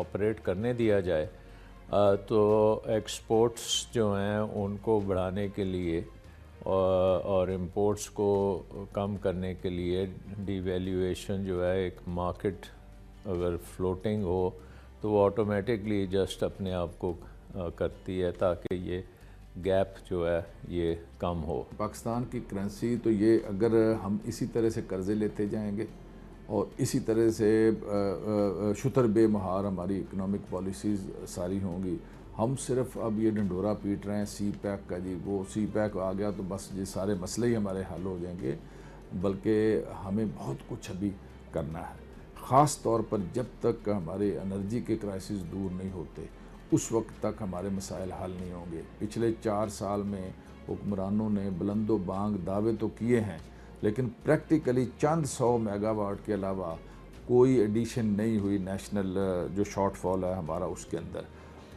ऑपरेट करने दिया जाए तो एक्सपोर्ट्स जो हैं उनको बढ़ाने के लिए और इंपोर्ट्स को कम करने के लिए डिवैल्यूएशन जो है, एक मार्केट अगर फ्लोटिंग हो तो वो ऑटोमेटिकली जस्ट अपने आप को करती है ताकि ये गैप जो है ये कम हो। पाकिस्तान की करेंसी तो ये अगर हम इसी तरह से कर्ज़े लेते जाएंगे और इसी तरह से शुतर बेमहार हमारी इकनॉमिक पॉलिसीज़ सारी होंगी। हम सिर्फ अब ये ढंढोरा पीट रहे हैं सी पैक का, जी वो सी पैक आ गया तो बस ये सारे मसले ही हमारे हल हो जाएंगे, बल्कि हमें बहुत कुछ अभी करना है। ख़ास तौर पर जब तक हमारे एनर्जी के क्राइसिस दूर नहीं होते उस वक्त तक हमारे मसाइल हल नहीं होंगे। पिछले 4 साल में हुक्मरानों ने बुलंदो बांग दावे तो किए हैं, लेकिन प्रैक्टिकली चंद 100 मेगावाट के अलावा कोई एडिशन नहीं हुई नेशनल जो शॉर्टफॉल है हमारा उसके अंदर।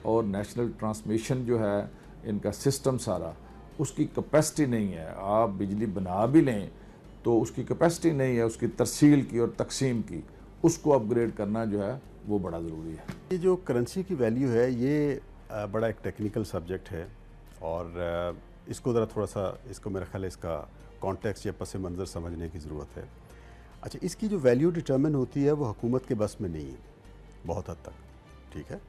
और नेशनल ट्रांसमिशन जो है इनका सिस्टम सारा, उसकी कैपेसिटी नहीं है। आप बिजली बना भी लें तो उसकी कैपेसिटी नहीं है, उसकी तरसील की और तकसीम की, उसको अपग्रेड करना जो है वो बड़ा ज़रूरी है। ये जो करेंसी की वैल्यू है ये बड़ा एक टेक्निकल सब्जेक्ट है और इसको ज़रा थोड़ा सा इसको मेरा ख्याल है इसका कॉन्टेक्स्ट या पस मंज़र समझने की ज़रूरत है। अच्छा, इसकी जो वैल्यू डिटर्मिन होती है वो हुकूमत के बस में नहीं है बहुत हद तक, ठीक है,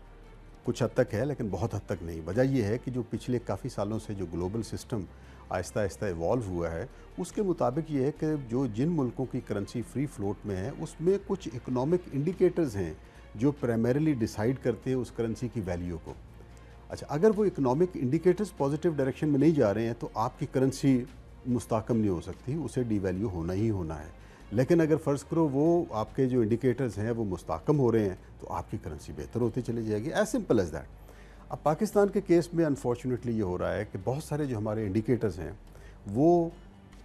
कुछ हद तक है लेकिन बहुत हद तक नहीं। वजह यह है कि जो पिछले काफ़ी सालों से जो global system Aahista Aahista evolve हुआ है उसके मुताबिक ये है कि जो जिन मुल्कों की करेंसी फ्री फ्लोट में है उसमें कुछ इकोनॉमिक इंडिकेटर्स हैं जो प्राइमरीली डिसाइड करते हैं उस करेंसी की वैल्यू को। अच्छा, अगर वो इकोनॉमिक इंडिकेटर्स पॉजिटिव डायरेक्शन में नहीं जा रहे हैं तो आपकी करेंसी मुस्तकम नहीं हो सकती, उसे डीवैल्यू होना ही होना है। लेकिन अगर फ़र्ज़ करो वो आपके जो इंडिकेटर्स हैं वो मुस्तकम हो रहे हैं तो आपकी करेंसी बेहतर होती चली जाएगी, एज सिंपल एज दैट। अब पाकिस्तान के केस में अनफॉर्चुनेटली ये हो रहा है कि बहुत सारे जो हमारे इंडिकेटर्स हैं वो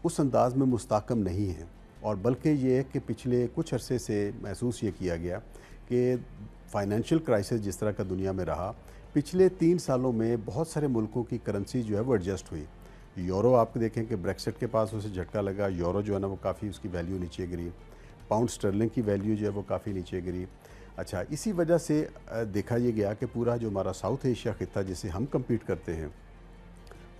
उस अंदाज में मुस्तकम नहीं हैं, और बल्कि ये है कि पिछले कुछ अरसे से महसूस ये किया गया कि फाइनेंशियल क्राइसिस जिस तरह का दुनिया में रहा, पिछले 3 सालों में बहुत सारे मुल्कों की करेंसी जो है वो एडजस्ट हुई। यूरो आप देखें कि ब्रेक्सिट के पास उसे झटका लगा, यूरो जो है ना वो काफ़ी उसकी वैल्यू नीचे गिरी, पाउंड स्टर्लिंग की वैल्यू जो है वो काफ़ी नीचे गिरी। अच्छा, इसी वजह से देखा ये गया कि पूरा जो हमारा साउथ एशिया खित्ता जिसे हम कम्पीट करते हैं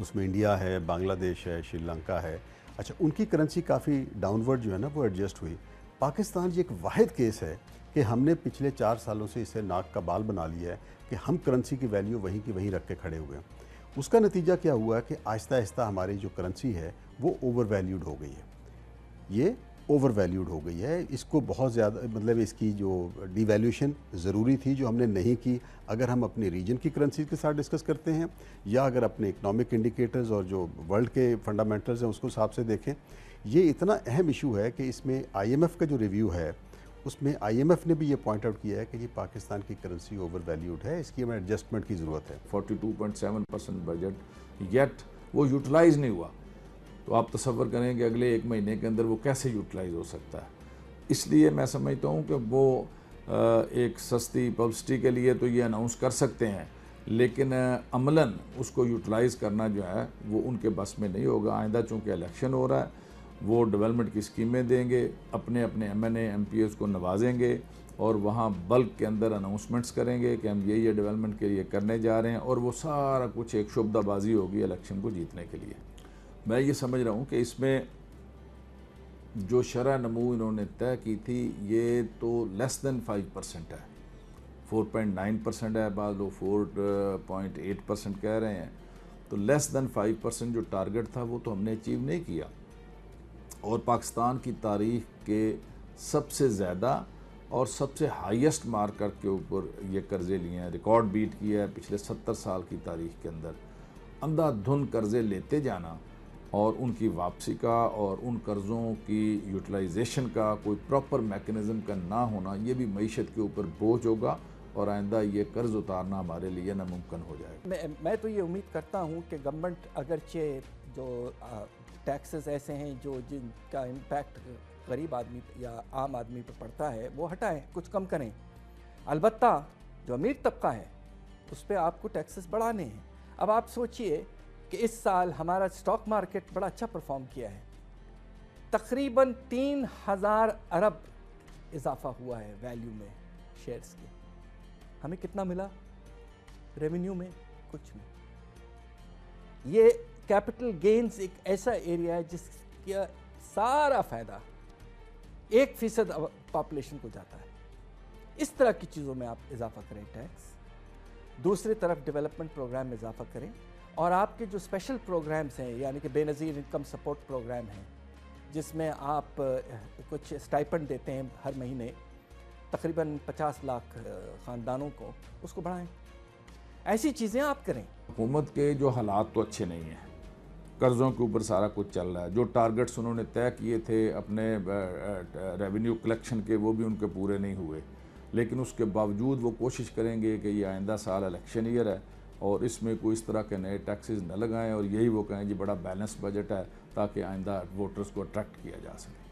उसमें इंडिया है, बांग्लादेश है, श्रीलंका है, अच्छा उनकी करेंसी काफ़ी डाउनवर्ड जो है ना वो एडजस्ट हुई। पाकिस्तान ये एक वाहिद केस है कि हमने पिछले 4 सालों से इसे नाक का बाल बना लिया है कि हम करेंसी की वैल्यू वहीं की वहीं रख के खड़े हुए हैं। उसका नतीजा क्या हुआ कि आहिस्ता आहिस्ता हमारी जो करेंसी है वो ओवर वैल्यूड हो गई है, ये ओवर वैल्यूड हो गई है। इसको बहुत ज़्यादा मतलब इसकी जो डिवैल्यूशन ज़रूरी थी जो हमने नहीं की, अगर हम अपने रीजन की करेंसी के साथ डिस्कस करते हैं या अगर अपने इकनॉमिक इंडिकेटर्स और जो वर्ल्ड के फंडामेंटल्स हैं उसको हिसाब से देखें, ये इतना अहम इशू है कि इसमें IMF का जो रिव्यू है उसमें IMF ने भी ये पॉइंट आउट किया है कि ये पाकिस्तान की करेंसी ओवर वैल्यूड है, इसकी हमें एडजस्टमेंट की ज़रूरत है। 42.7% बजट येट वो यूटिलाइज़ नहीं हुआ, तो आप तसव्वुर करें कि अगले 1 महीने के अंदर वो कैसे यूटिलाइज़ हो सकता है। इसलिए मैं समझता हूँ कि वो एक सस्ती पब्लिसिटी के लिए तो ये अनाउंस कर सकते हैं, लेकिन अमलन उसको यूटिलाइज़ करना जो है वो उनके बस में नहीं होगा। आइंदा चूँकि इलेक्शन हो रहा है, वो डेवलपमेंट की स्कीमें देंगे, अपने अपने MNA MPs को नवाजेंगे और वहाँ बल्क के अंदर अनाउंसमेंट्स करेंगे कि हम ये डेवलपमेंट के लिए करने जा रहे हैं, और वो सारा कुछ एक शुबदाबाजी होगी इलेक्शन को जीतने के लिए। मैं ये समझ रहा हूँ कि इसमें जो शरह नमू इन्होंने तय की थी ये तो लेस दैन 5% है, 4.9% है, बाद लोग 4.8% कह रहे हैं, तो लेस दैन 5% जो टारगेट था वो तो हमने अचीव नहीं किया। और पाकिस्तान की तारीख के सबसे ज़्यादा और सबसे हाईएस्ट मार्कर के ऊपर ये कर्ज़े लिए हैं, रिकॉर्ड बीट किया है पिछले 70 साल की तारीख के अंदर। अंधाधुंध कर्ज़े लेते जाना और उनकी वापसी का और उन कर्ज़ों की यूटिलाइजेशन का कोई प्रॉपर मैकेनिज़्म का ना होना, ये भी मईशत के ऊपर बोझ होगा और आइंदा ये कर्ज़ उतारना हमारे लिए नामुमकिन हो जाएगा। मैं तो ये उम्मीद करता हूँ कि गवर्नमेंट अगरचे जो टैक्सेस ऐसे हैं जो जिनका इम्पैक्ट गरीब आदमी या आम आदमी पर पड़ता है वो हटाएं, कुछ कम करें। अलबत्ता जो अमीर तबका है उस पर आपको टैक्सेस बढ़ाने हैं। अब आप सोचिए कि इस साल हमारा स्टॉक मार्केट बड़ा अच्छा परफॉर्म किया है, तकरीबन 3000 अरब इजाफा हुआ है वैल्यू में शेयर्स के। हमें कितना मिला रेवेन्यू में? कुछ नहीं। ये कैपिटल गेन्स एक ऐसा एरिया है जिसका सारा फ़ायदा 1% पॉपुलेशन को जाता है। इस तरह की चीज़ों में आप इजाफा करें टैक्स, दूसरी तरफ डेवलपमेंट प्रोग्राम में इजाफा करें, और आपके जो स्पेशल प्रोग्राम्स हैं यानी कि बेनज़ीर इनकम सपोर्ट प्रोग्राम हैं जिसमें आप कुछ स्टाइपेंड देते हैं हर महीने तकरीबन 50 लाख ख़ानदानों को, उसको बढ़ाएं। ऐसी चीज़ें आप करें। हुकूमत के जो हालात तो अच्छे नहीं हैं, कर्ज़ों के ऊपर सारा कुछ चल रहा है। जो टारगेट्स उन्होंने तय किए थे अपने रेवेन्यू कलेक्शन के, वो भी उनके पूरे नहीं हुए। लेकिन उसके बावजूद वो कोशिश करेंगे कि ये आइंदा साल इलेक्शन ईयर है और इसमें कोई इस तरह के नए टैक्सेस न लगाएं, और यही वो कहें जी बड़ा बैलेंस बजट है, ताकि आइंदा वोटर्स को अट्रैक्ट किया जा सके।